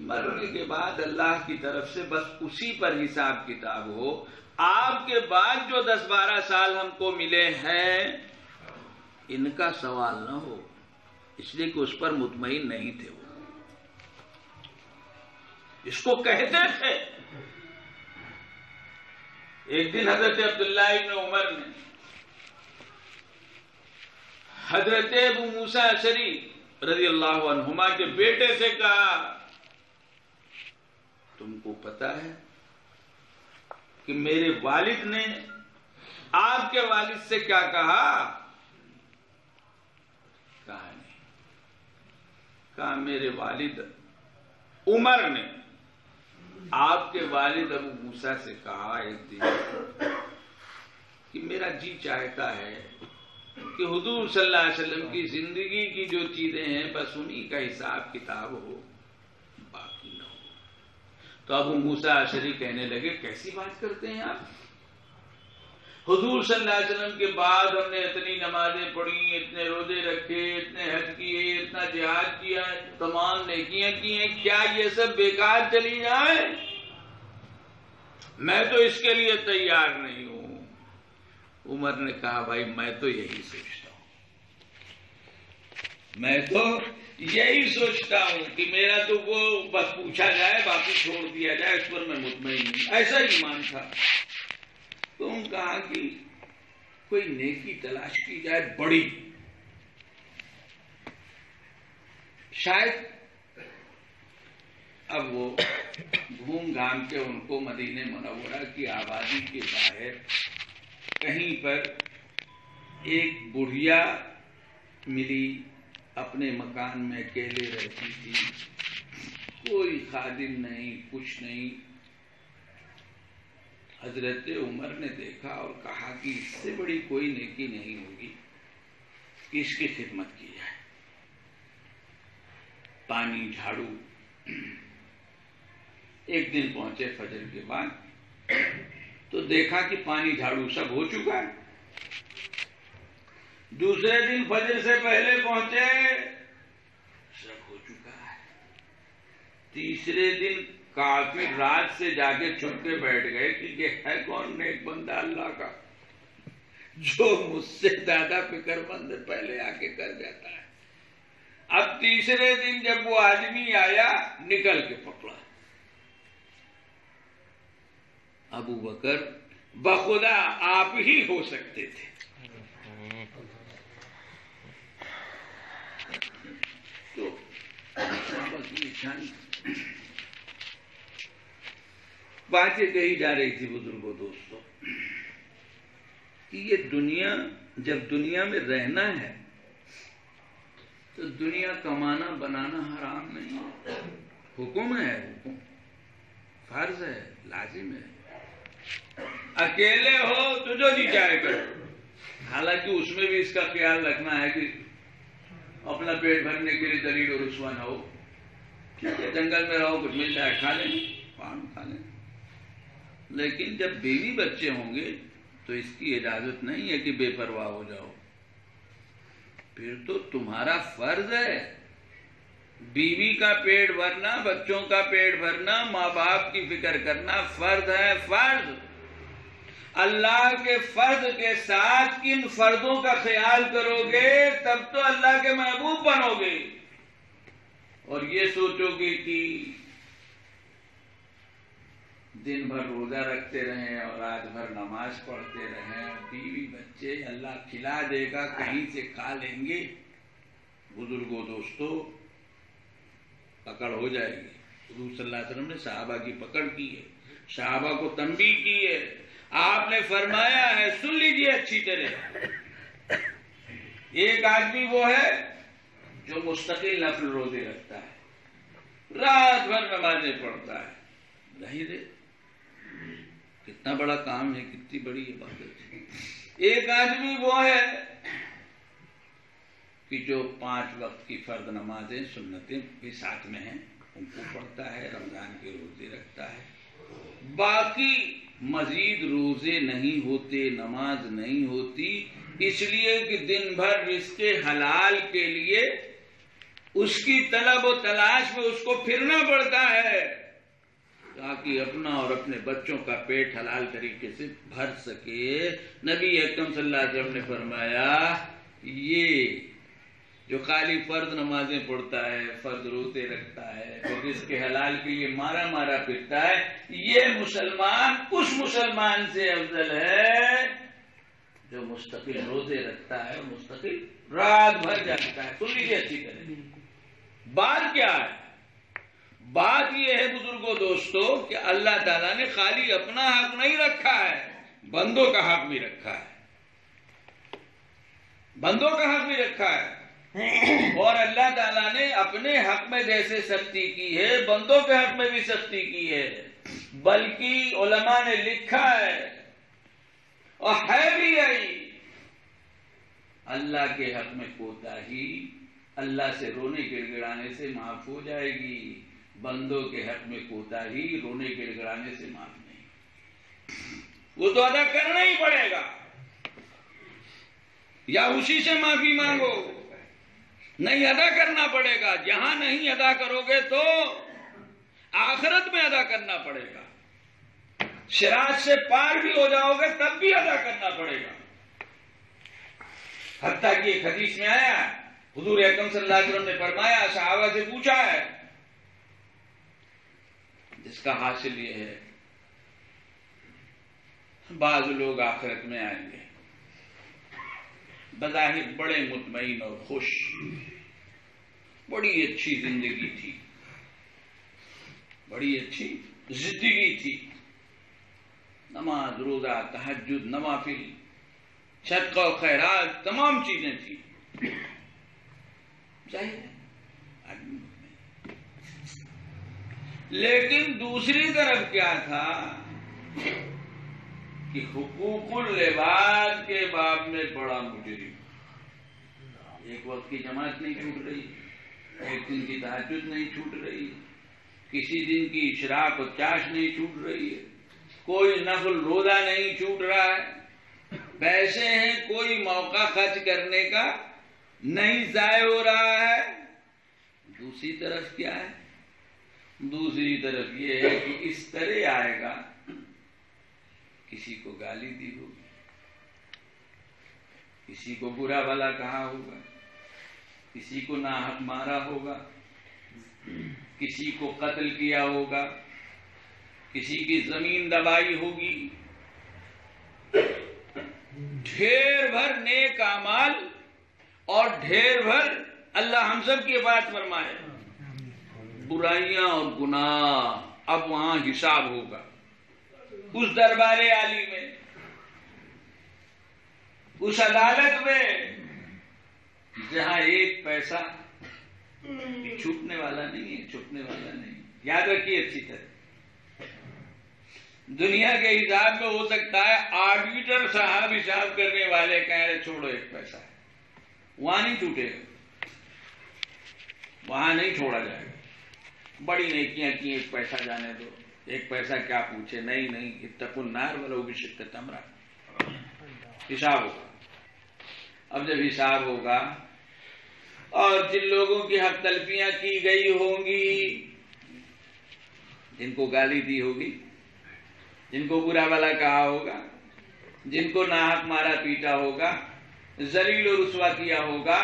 مرنے کے بعد اللہ کی طرف سے بس اسی پر حساب کتاب ہو، آپ کے بعد جو 10-12 سال ہم کو ملے ہیں ان کا سوال نہ ہو، اس لیے کہ اس پر مطمئن نہیں تھے، وہ اس کو کہتے تھے۔ ایک دن حضرت عبداللہ ابن عمر نے حضرت ابو موسیٰ اشعری رضی اللہ عنہما کے بیٹے سے کہا، تم کو پتا ہے کہ میرے والد نے آپ کے والد سے کیا کہا؟ کہا نہیں، کہا میرے والد عمر نے آپ کے والد ابو موسیٰ سے کہا ایک دن کہ میرا جی چاہتا ہے کہ حضور صلی اللہ علیہ وسلم کی زندگی کی جو چیزیں ہیں بس انہی کا حساب کتاب ہو، باقی نہ ہو۔ تو ابو موسیٰ اشعری کہنے لگے کیسی بات کرتے ہیں آپ؟ حضور صلی اللہ علیہ وسلم کے بعد ہم نے اتنی نمازیں پڑھی، اتنے روزے رکھے، اتنے حج کیے، اتنا جہاد کیا، تمام نیکیاں کی ہیں، کیا یہ سب بیکار چلی جائے؟ میں تو اس کے لیے تیار نہیں ہوں۔ عمر نے کہا بھائی میں تو یہی سوچتا ہوں، میں تو یہی سوچتا ہوں کہ میرا تو وہ بس پوچھا جائے باقی چھوڑ دیا جائے، اس پر میں مطمئن ہوں، ایسا ایمان تھا۔ تو انہوں نے کہا کہ کوئی نیکی تلاش کی جائے بڑی، شاید اب وہ گھوم گھام کے ان کو مدینہ منورہ کی آبادی کے باہر کہیں پر ایک بڑھیا ملی، اپنے مکان میں اکیلے رہتی تھی، کوئی خادم نہیں، کچھ نہیں۔ حضرت عمر نے دیکھا اور کہا کہ اس سے بڑی کوئی نیکی نہیں ہوگی کہ اس کی خدمت کی جائے۔ پانی جھاڑو۔ ایک دن پہنچے فجر کے بعد تو دیکھا کہ پانی جھاڑو سب ہو چکا ہے۔ دوسرے دن فجر سے پہلے پہنچے، سب ہو چکا ہے۔ تیسرے دن کافی رات سے جا کے چھپ کے بیٹھ گئے کہ یہ ہے کون نیک بندہ اللہ کا جو مجھ سے زیادہ فکر مند پہلے آ کے کر جاتا ہے۔ اب تیسرے دن جب وہ آدمی آیا نکل کے پکڑا۔ ابو بکر بخدا آپ ہی ہو سکتے تھے۔ تو باتیں کہی جا رہی تھی بزرگوں دوستوں کہ یہ دنیا، جب دنیا میں رہنا ہے تو دنیا کمانا بنانا حرام نہیں ہے، حکم ہے، حکم فرض ہے، لازم ہے۔ اکیلے ہو تو جو جی چاہے کرو، حالانکہ اس میں بھی اس کا خیال رکھنا ہے کہ اپنا پیٹ بھرنے کے لیے دلیل اور رسوا نہ ہو۔ ٹھیک ہے، جنگل میں رہو، کچھ ملتا ہے کھا لیں، پان کھا لیں، لیکن جب بیوی بچے ہوں گے تو اس کی اجازت نہیں ہے کہ بے پرواہ ہو جاؤ۔ پھر تو تمہارا فرض ہے بیوی کا پیٹ بھرنا، بچوں کا پیٹ بھرنا، ماں باپ کی فکر کرنا فرض ہے، فرض۔ اللہ کے فرض کے ساتھ کن فرضوں کا خیال کرو گے تب تو اللہ کے محبوب بنو گے۔ اور یہ سوچو گے کہ دن بھر روزہ رکھتے رہیں اور رات بھر نماز پڑھتے رہیں، بیوی بچے اللہ کھلا دے گا، کہیں سے کھا لیں گے، بزرگوں دوستو پکڑ ہو جائے گی۔ حضور صلی اللہ علیہ وسلم نے صحابہ کی پکڑ کی ہے، صحابہ کو تنبیہ کی ہے۔ آپ نے فرمایا ہے، سن لیجئے اچھی طرح، ایک آدمی وہ ہے جو مستقل نفل روزے رکھتا ہے، رات بھر نمازیں پڑھتا ہے، نہیں دے کتنا بڑا کام ہے، کتنی بڑی عبادت ہے۔ ایک آدمی وہ ہے کہ جو 5 وقت کی فرض نمازیں سنتیں بھی ساتھ میں ہیں ان کو پڑھتا ہے، رمضان کے روزے رکھتا ہے، باقی مزید روزے نہیں ہوتے، نماز نہیں ہوتی، اس لیے کہ دن بھر رزق حلال کے لیے اس کی طلب و تلاش میں اس کو پھرنا پڑتا ہے تاکہ اپنا اور اپنے بچوں کا پیٹ حلال طریقے سے بھر سکے۔ نبی اکرم صلی اللہ علیہ وسلم نے فرمایا یہ جو خالی فرض نمازیں پڑھتا ہے، فرض روزے رکھتا ہے، اور رزق حلال کے لیے مارا مارا پھرتا ہے، یہ مسلمان اس مسلمان سے افضل ہے جو مستقل روزے رکھتا ہے، مستقل رات بھر جاگتا ہے۔ سن لیجیے اچھی طرح، بات کیا ہے؟ بات یہ ہے بزرگوں دوستو کہ اللہ تعالیٰ نے خالی اپنا حق نہیں رکھا ہے، بندوں کا حق بھی رکھا ہے، بندوں کا حق بھی رکھا ہے۔ اور اللہ تعالیٰ نے اپنے حق میں جیسے سختی کی ہے، بندوں کے حق میں بھی سختی کی ہے، بلکہ علماء نے لکھا ہے اور ہے بھی یہی، اللہ کے حق میں کوتاہی اللہ سے رونے گڑگڑانے سے معاف ہو جائے گی، بندوں کے حق میں کوتاہی رونے کے گڑانے سے معاف نہیں، وہ تو ادا کرنا ہی پڑے گا، یا اسی سے معافی مانگو، نہیں ادا کرنا پڑے گا۔ جہاں نہیں ادا کرو گے تو آخرت میں ادا کرنا پڑے گا، صراط سے پار بھی ہو جاؤ گے تب بھی ادا کرنا پڑے گا۔ حتیٰ کہ ایک حدیث میں آیا، حضور اکرم صلی اللہ علیہ وسلم نے فرمایا، صحابہ سے پوچھا ہے، جس کا حاصل یہ ہے بعض لوگ آخرت میں آئیں گے بظاہر بڑے مطمئن اور خوش، بڑی اچھی زندگی تھی، بڑی اچھی زندگی تھی، نماز روزہ تہجد نوافل صدقہ و خیرات تمام چیزیں تھیں، ظاہر ہے آدمی مطمئن۔ لیکن دوسری طرف کیا تھا کہ حقوق العباد کے باب میں بڑا مجرم، ایک وقت کی جماعت نہیں چھوٹ رہی، ایک دن کی تہجد نہیں چھوٹ رہی، کسی دن کی اشراق و چاش نہیں چھوٹ رہی ہے، کوئی نفل روزہ نہیں چھوٹ رہا ہے، پیسے ہیں کوئی موقع خرچ کرنے کا نہیں ضائع ہو رہا ہے۔ دوسری طرف کیا ہے؟ دوسری طرف یہ ہے کہ اس طرح آئے گا، کسی کو گالی دی ہوگی، کسی کو برا بھلا کہا ہوگا، کسی کو ناحق مارا ہوگا، کسی کو قتل کیا ہوگا، کسی کی زمین دبائی ہوگی، ڈھیر بھر نیک اعمال اور ڈھیر بھر اللہ ہم سب کی حفاظت فرمائے برائیاں اور گناہ۔ اب وہاں حساب ہوگا اس دربار عالی میں، اس عدالت میں جہاں ایک پیسہ چھوٹنے والا نہیں ہے، چھپنے والا نہیں۔ یاد رکھیے اچھی طرح، دنیا کے حساب میں ہو سکتا ہے آڈیٹر صاحب حساب کرنے والے کہہ رہے چھوڑو ایک پیسہ ہے، وہاں نہیں چھوٹے گا، وہاں نہیں چھوڑا جائے گا۔ بڑی نیکیاں کی، ایک پیسہ جانے دو، ایک پیسہ کیا پوچھے، نہیں نہیں، اتقوا النار ولو بشق تمرہ، حساب ہوگا۔ اب جب حساب ہوگا اور جن لوگوں کی حق تلفیاں کی گئی ہوں گی، جن کو گالی دی ہوگی، جن کو برا بھلا کہا ہوگا، جن کو ناحق مارا پیٹا ہوگا، ذلیل و رسوا کیا ہوگا،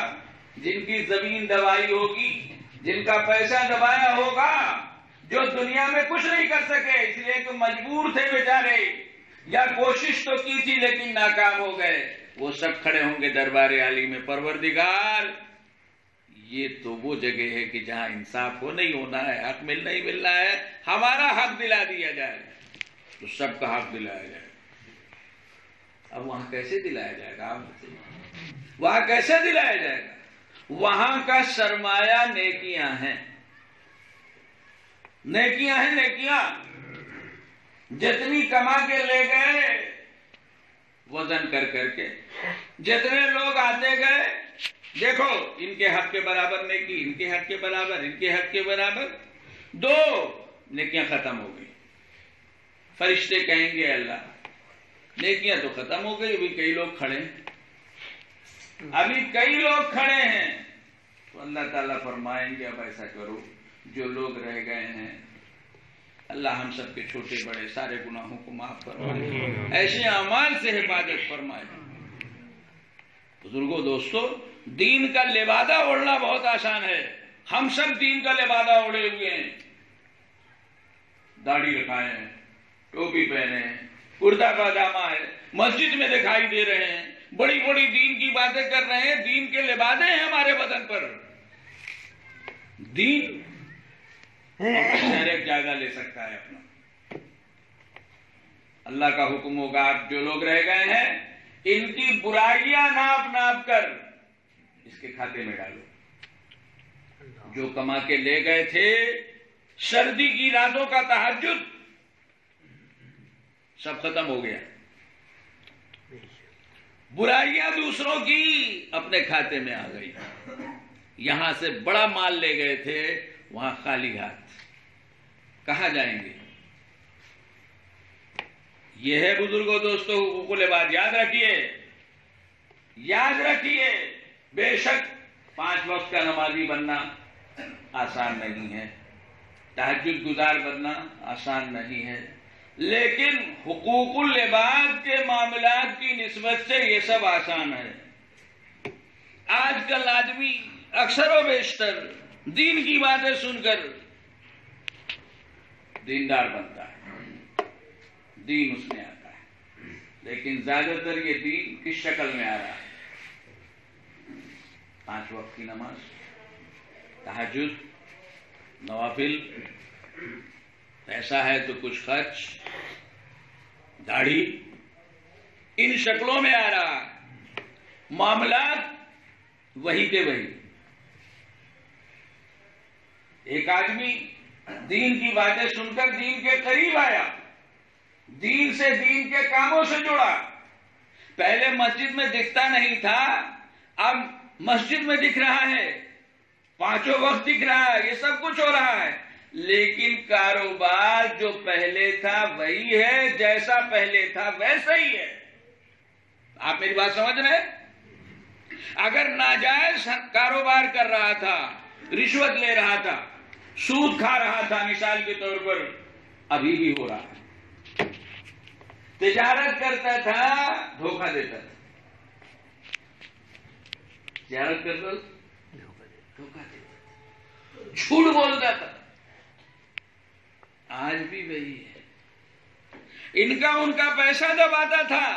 جن کی زمین دبائی ہوگی، جن کا پیسہ دبایا ہوگا، جو دنیا میں کچھ نہیں کر سکے اس لیے کہ مجبور تھے بیچارے، یا کوشش تو کی تھی لیکن ناکام ہو گئے، وہ سب کھڑے ہوں گے دربار عالی میں، پروردگار یہ تو وہ جگہ ہے کہ جہاں انصاف ہو نہیں ہونا ہے، حق ملنا ہی ملنا ہے، ہمارا حق دلا دیا جائے تو سب کا حق دلایا جائے۔ اب وہاں کیسے دلایا جائے گا؟ وہاں کیسے دلایا جائے گا؟ وہاں کا سرمایہ نیکیاں ہیں، نیکیاں ہیں، نیکیاں جتنی کما کے لے گئے وزن کر کر کے، جتنے لوگ آتے گئے دیکھو ان کے حق کے برابر نیکی، ان کے حق کے برابر، ان کے حق کے برابر، دو نیکیاں ختم ہو گئی۔ فرشتے کہیں گے اللہ نیکیاں تو ختم ہو گئی، ابھی کئی لوگ کھڑے ہیں، ابھی کئی لوگ کھڑے ہیں، تو اللہ تعالیٰ فرمائیں گے اب ایسا کرو، جو لوگ رہ گئے ہیں اللہ ہم سب کے چھوٹے بڑے سارے گناہوں کو معاف فرمائے، ایسے اعمال سے حفاظت فرمائے۔ بزرگوں دوستو، دین کا لبادہ اوڑھنا بہت آسان ہے، ہم سب دین کا لبادہ اوڑھے ہوئے ہیں، داڑھی رکھائے ہیں، ٹوپی پہنے ہیں، کرتا پاجامہ ہے، مسجد میں دکھائی دے رہے ہیں، بڑی بڑی دین کی باتیں کر رہے ہیں، دین کے لبادے ہیں ہمارے بدن پر۔ دین ہر ایک جائزہ لے سکتا ہے اپنا، اللہ کا حکم ہوگا آپ جو لوگ رہ گئے ہیں ان کی برائیاں ناپ ناپ کر اس کے کھاتے میں ڈالو۔ جو کما کے لے گئے تھے سردی کی راتوں کا تہجد سب ختم ہو گیا، برائیاں دوسروں کی اپنے کھاتے میں آ گئی، یہاں سے بڑا مال لے گئے تھے وہاں خالی ہاتھ، کہاں جائیں گے؟ یہ ہے بزرگوں دوستوں حقوق العباد. یاد رکھیے بے شک 5 وقت کا نمازی بننا آسان نہیں ہے، تہجد گزار بننا آسان نہیں ہے، لیکن حقوق العباد کے معاملات کی نسبت سے یہ سب آسان ہے. آج کل آدمی اکثر و بیشتر دین کی باتیں سن کر دیندار بنتا ہے، دین اس میں آتا ہے، لیکن زیادہ تر یہ دین کس شکل میں آ رہا ہے؟ 5 وقت کی نماز، تہجد، نوافل، پیسہ ہے تو کچھ خرچ، داڑھی، ان شکلوں میں آ رہا ہے. معاملات وہی کے وہی. ایک آدمی دین کی باتیں سن کر دین کے قریب آیا، دین سے، دین کے کاموں سے جڑا. پہلے مسجد میں دکھتا نہیں تھا، اب مسجد میں دکھ رہا ہے، 5 وقت دکھ رہا ہے، یہ سب کچھ ہو رہا ہے، لیکن کاروبار جو پہلے تھا وہی ہے، جیسا پہلے تھا ویسا ہی ہے. آپ میری بات سمجھ رہے ہیں؟ اگر ناجائز کاروبار کر رہا تھا، رشوت لے رہا تھا، سود کھا رہا تھا مثال کے طور پر، ابھی بھی ہو رہا ہے. تجارت کرتا تھا، دھوکہ دیتا تھا. تجارت کرتا دھوکہ دیتا تھا، جھوٹ بولتا تھا. آج بھی وہی ہے. ان کا پیسہ دباتا تھا،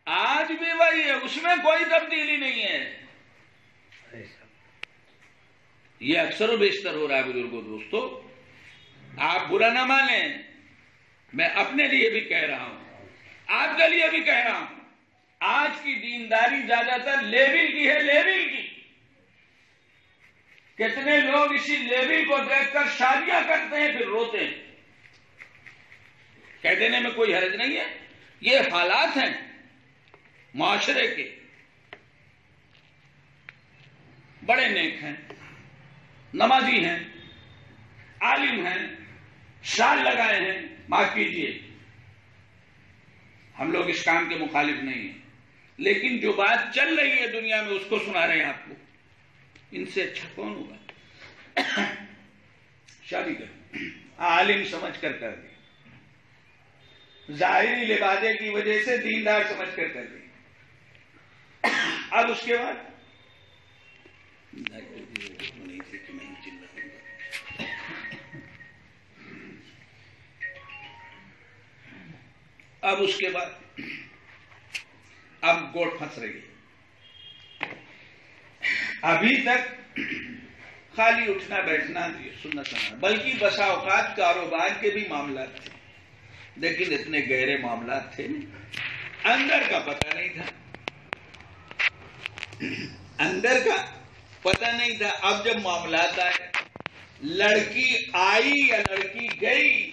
آج بھی وہی ہے، اس میں کوئی تبدیلی نہیں ہے. یہ اکثر و بیشتر ہو رہا ہے بزرگوں دوستو. آپ برا نہ مانیں، میں اپنے لیے بھی کہہ رہا ہوں، آپ کے لیے بھی کہہ رہا ہوں. آج کی دینداری زیادہ تر لیبل کی ہے، لیبل کی. کتنے لوگ اسی لیبل کو دیکھ کر شادیاں کرتے ہیں پھر روتے ہیں. کہہ دینے میں کوئی حرج نہیں ہے، یہ حالات ہیں معاشرے کے. بڑے نیک ہیں، نمازی ہیں، عالم ہیں، شال لگائے ہیں، معاف کیجیے ہم لوگ اس کام کے مخالف نہیں ہیں، لیکن جو بات چل رہی ہے دنیا میں اس کو سنا رہے ہیں آپ کو. ان سے اچھا کون ہوگا؟ شادی کر عالم سمجھ کر کر دی، ظاہری لبادے کی وجہ سے دیندار سمجھ کر کر دی. اب اس کے بعد اب گوٹ پھنس رہی ہے. ابھی تک خالی اٹھنا بیٹھنا سننا سننا، بلکہ بسا اوقات کاروبار کے بھی معاملات تھے، لیکن اتنے گہرے معاملات تھے اندر کا پتہ نہیں تھا. اندر کا پتہ نہیں تھا. اب جب معاملات آئے، لڑکی آئی یا لڑکی گئی،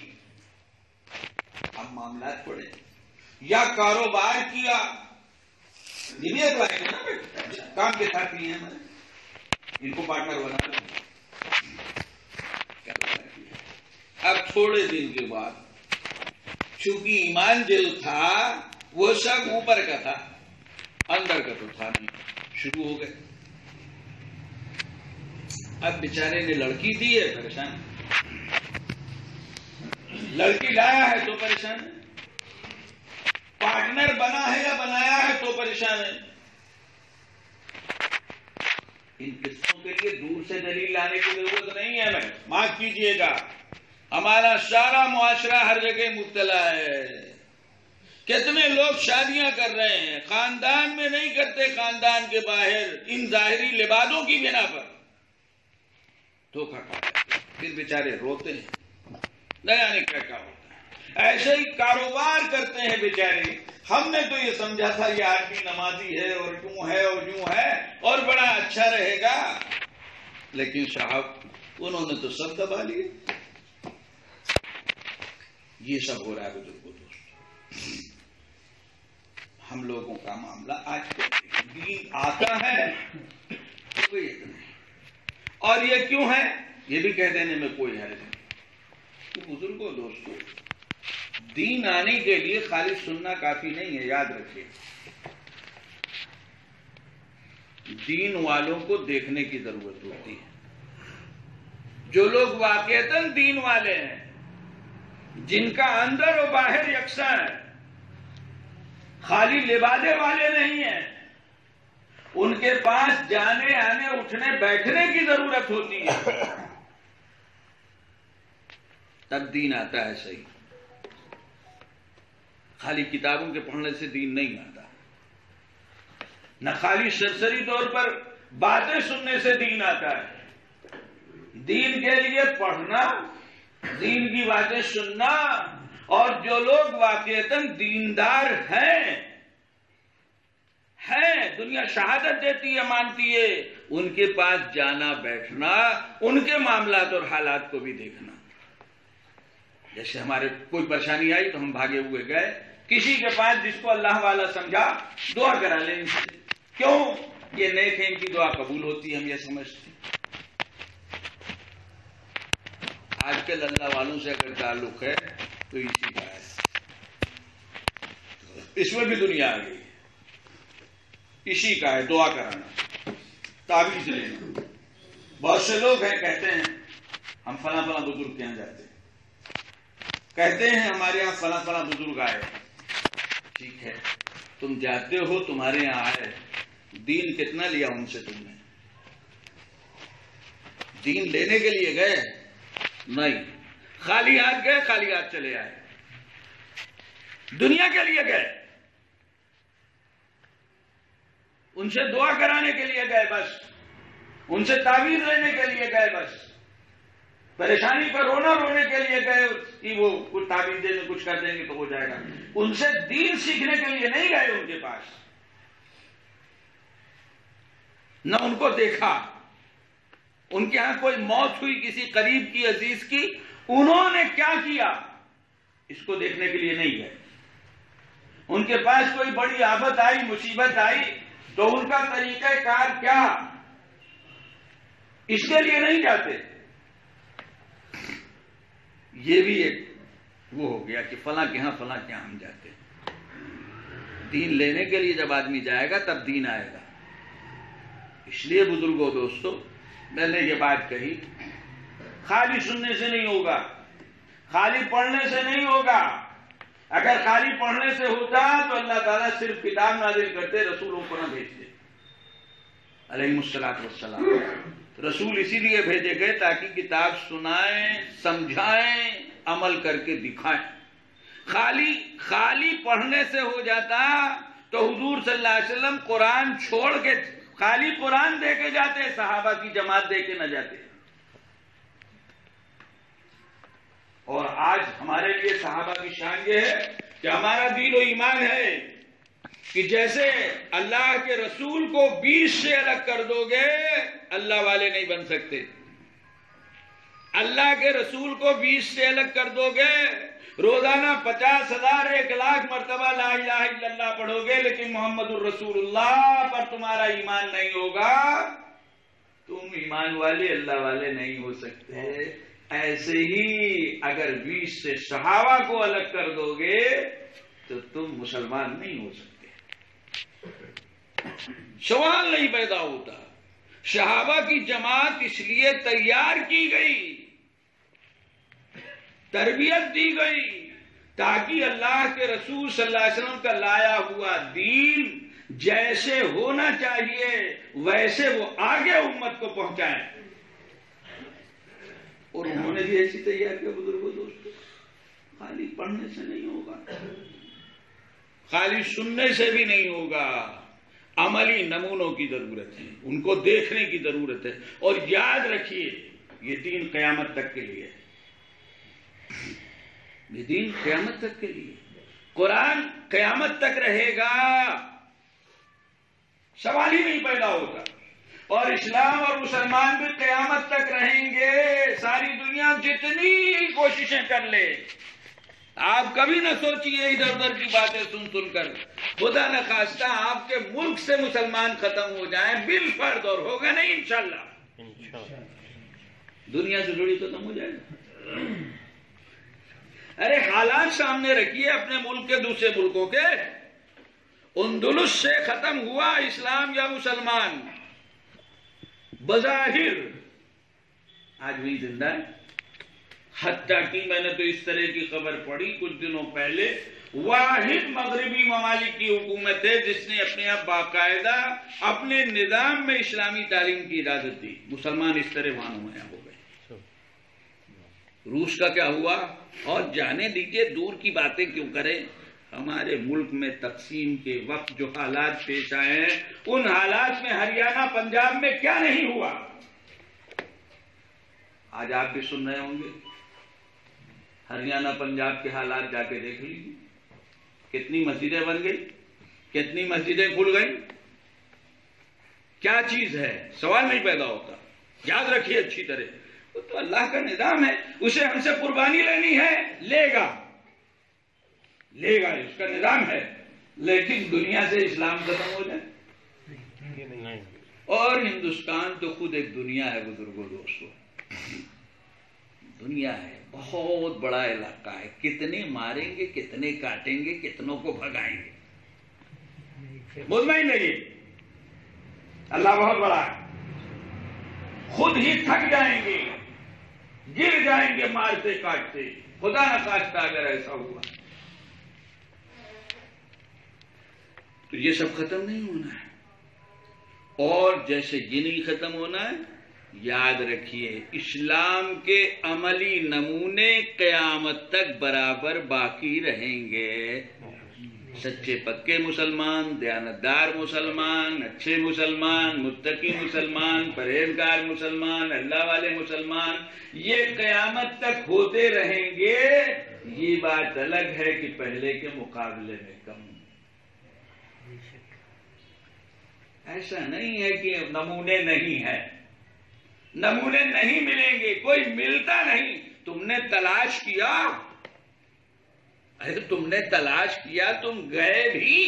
اب معاملات پڑے یا کاروبار کیا. کام کے ساتھ نہیں ہے ہمارے، ان کو پارٹنر بنا لیں. اب تھوڑے دن کے بعد چونکہ ایمان جو تھا وہ سب اوپر کا تھا، اندر کا تو تھا نہیں. شروع ہو گئے. اب بیچارے نے لڑکی دی ہے، پریشان. لڑکی لایا ہے تو پریشان ہے، پارٹنر بنا ہے یا بنایا ہے تو پریشان ہے. ان قصوں کے لیے دور سے دلیل لانے کی ضرورت نہیں ہے. میں معاف کیجئے گا، ہمارا سارا معاشرہ ہر جگہ مبتلا ہے. کتنے لوگ شادیاں کر رہے ہیں، خاندان میں نہیں کرتے، خاندان کے باہر ان ظاہری لبادوں کی بنا پر دھوکہ کھاتے ہیں، پھر بیچارے روتے ہیں، نہ جانے کیا ہوتا ہے. ایسے ہی کاروبار کرتے ہیں بیچارے. ہم نے تو یہ سمجھا تھا یہ آدمی نمازی ہے اور یوں ہے اور یوں ہے اور بڑا اچھا رہے گا، لیکن صاحب انہوں نے تو سب دبا لیے. یہ سب ہو رہا ہے بزرگوں دوست. ہم لوگوں کا معاملہ آج دین آتا ہے کوئی نہیں، اور یہ کیوں ہے یہ بھی کہہ دینے میں کوئی حرج نہیں. تو بزرگوں دوستو، دین آنے کے لیے خالی سننا کافی نہیں ہے، یاد رکھیے. دین والوں کو دیکھنے کی ضرورت ہوتی ہے. جو لوگ واقعتاً دین والے ہیں، جن کا اندر و باہر یکساں ہے، خالی لبادے والے نہیں ہیں، ان کے پاس جانے آنے اٹھنے بیٹھنے کی ضرورت ہوتی ہے، تب دین آتا ہے صحیح. خالی کتابوں کے پڑھنے سے دین نہیں آتا، نہ خالی سرسری طور پر باتیں سننے سے دین آتا ہے. دین کے لیے پڑھنا، دین کی باتیں سننا، اور جو لوگ واقعتاً دیندار ہیں، دنیا شہادت دیتی ہے، مانتی ہے، ان کے پاس جانا بیٹھنا، ان کے معاملات اور حالات کو بھی دیکھنا. جیسے ہمارے کوئی پریشانی آئی تو ہم بھاگے ہوئے گئے کسی کے پاس جس کو اللہ والا سمجھا، دعا کرا لیں ان سے. کیوں؟ یہ نیک ہے، ان کی دعا قبول ہوتی ہے، ہم یہ سمجھتے ہیں. آج کل اللہ والوں سے اگر تعلق ہے تو اسی کا ہے. اس میں بھی دنیا آ گئی، اسی کا ہے دعا کرانا، تعویذ لینا. بہت سے لوگ ہیں کہتے ہیں ہم فلاں فلاں بزرگ کے یہاں جاتے ہیں، کہتے ہیں ہمارے یہاں فلاں فلاں بزرگ آئے. ٹھیک ہے، تم جاتے ہو، تمہارے یہاں آئے، دین کتنا لیا ان سے تم نے؟ دین لینے کے لیے گئے؟ نہیں، خالی ہاتھ گئے، خالی ہاتھ چلے آئے. دنیا کے لیے گئے، ان سے دعا کرانے کے لیے گئے بس، ان سے تعویذ لینے کے لیے گئے بس، پریشانی پر رونے کے لیے گئے کہ وہ کچھ تعویذ دیں گے، کچھ کر دیں گے تو ہو جائے گا. ان سے دین سیکھنے کے لیے نہیں گئے ان کے پاس، نہ ان کو دیکھا. ان کے ہاں کوئی موت ہوئی کسی قریب کی، عزیز کی، انہوں نے کیا کیا اس کو دیکھنے کے لیے نہیں گئے. ان کے پاس کوئی بڑی آفت آئی، مصیبت آئی تو ان کا طریقہ کار کیا، اس کے لیے نہیں جاتے. یہ بھی ایک وہ ہو گیا کہ فلاں کے ہاں فلاں کے ہاں ہم جاتے. دین لینے کے لیے جب آدمی جائے گا تب دین آئے گا. اس لیے بزرگوں دوستو، میں نے یہ بات کہی، خالی سننے سے نہیں ہوگا، خالی پڑھنے سے نہیں ہوگا. اگر خالی پڑھنے سے ہوتا تو اللہ تعالیٰ صرف کتاب نازل کرتے، رسولوں کو نہ بھیجتے علیہ الصلوۃ والسلام. رسول اسی لیے بھیجے گئے تاکہ کتاب سنائیں، سمجھائیں، عمل کر کے دکھائیں. خالی پڑھنے سے ہو جاتا تو حضور صلی اللہ علیہ وسلم قرآن چھوڑ کے خالی قرآن دے کے جاتے، صحابہ کی جماعت دے کے نہ جاتے. اور آج ہمارے لیے صحابہ کی شان یہ ہے کہ ہمارا دین و ایمان ہے کہ جیسے اللہ کے رسول کو 20 سے الگ کر دو گے، اللہ والے نہیں بن سکتے. اللہ کے رسول کو 20 سے الگ کر دو گے، روزانہ 50,000 1,00,000 مرتبہ لا الہ الا اللہ پڑھو گے، لیکن محمد الرسول اللہ پر تمہارا ایمان نہیں ہوگا، تم ایمان والے اللہ والے نہیں ہو سکتے. ایسے ہی اگر 20 سے صحابہ کو الگ کر دو گے تو تم مسلمان نہیں ہو سکتے. سوال نہیں پیدا ہوتا. صحابہ کی جماعت اس لیے تیار کی گئی، تربیت دی گئی تاکہ اللہ کے رسول صلی اللہ علیہ وسلم کا لایا ہوا دین جیسے ہونا چاہیے ویسے وہ آگے امت کو پہنچائیں. اور انہوں نے بھی ایسی تیار کیا بزرگوں دوستوں. خالی پڑھنے سے نہیں ہوگا، خالی سننے سے بھی نہیں ہوگا، عملی نمونوں کی ضرورت ہے، ان کو دیکھنے کی ضرورت ہے. اور یاد رکھیے یہ دین قیامت تک کے لیے، یہ دین قیامت تک کے لیے، قرآن قیامت تک رہے گا، سوال ہی نہیں پیدا ہوگا. اور اسلام اور مسلمان بھی قیامت تک رہیں گے. ساری دنیا جتنی کوششیں کر لے، آپ کبھی نہ سوچئے ادھر ادھر کی باتیں سن سن کر خدا نہ خواستہ آپ کے ملک سے مسلمان ختم ہو جائیں بالفرد، اور ہوگا نہیں انشاءاللہ. دنیا سے جڑی تو ختم ہو جائے گا. ارے حالات سامنے رکھیے اپنے ملک کے دوسرے ملکوں کے. اندلس سے ختم ہوا اسلام یا مسلمان بظاہر، آج بھی زندہ ہے. حتیٰ کہ میں نے تو اس طرح کی خبر پڑھی کچھ دنوں پہلے، واحد مغربی ممالک کی حکومت ہے جس نے اپنے آپ باقاعدہ اپنے نظام میں اسلامی تعلیم کی اجازت دی. مسلمان اس طرح وہاں نمایاں ہو گئے. روس کا کیا ہوا؟ اور جانے دیجیے، دور کی باتیں کیوں کریں. ہمارے ملک میں تقسیم کے وقت جو حالات پیش آئے ہیں، ان حالات میں ہریانہ پنجاب میں کیا نہیں ہوا. آج آپ بھی سن رہے ہوں گے. ہریانہ پنجاب کے حالات جا کے دیکھ لیجیے. کتنی مسجدیں بن گئی، کتنی مسجدیں کھل گئی. کیا چیز ہے؟ سوال نہیں پیدا ہوتا. یاد رکھیے اچھی طرح، وہ تو اللہ کا نظام ہے. اسے ہم سے قربانی لینی ہے، لے گا، اس کا نظام ہے. لیکن دنیا سے اسلام ختم ہو جائے. اور ہندوستان تو خود ایک دنیا ہے بزرگوں دوستوں. دنیا ہے، بہت بڑا علاقہ ہے. کتنے ماریں گے، کتنے کاٹیں گے، کتنوں کو بھگائیں گے. مطمئن رہیے، اللہ بہت بڑا ہے. خود ہی تھک جائیں گے، گر جائیں گے مارتے کاٹتے. خدا نہ خواستہ اگر ایسا ہوا تو یہ سب ختم نہیں ہونا ہے. اور جیسے یہ نہیں ختم ہونا ہے، یاد رکھیے اسلام کے عملی نمونے قیامت تک برابر باقی رہیں گے. سچے پکے مسلمان، دیانتدار مسلمان، اچھے مسلمان، متقی مسلمان، پرہیزگار مسلمان، اللہ والے مسلمان، یہ قیامت تک ہوتے رہیں گے. یہ بات الگ ہے کہ پہلے کے مقابلے میں کم. ایسا نہیں ہے کہ نمونے نہیں ہیں، نمونے نہیں ملیں گے، کوئی ملتا نہیں. تم نے تلاش کیا، ارے تم نے تلاش کیا، تم گئے بھی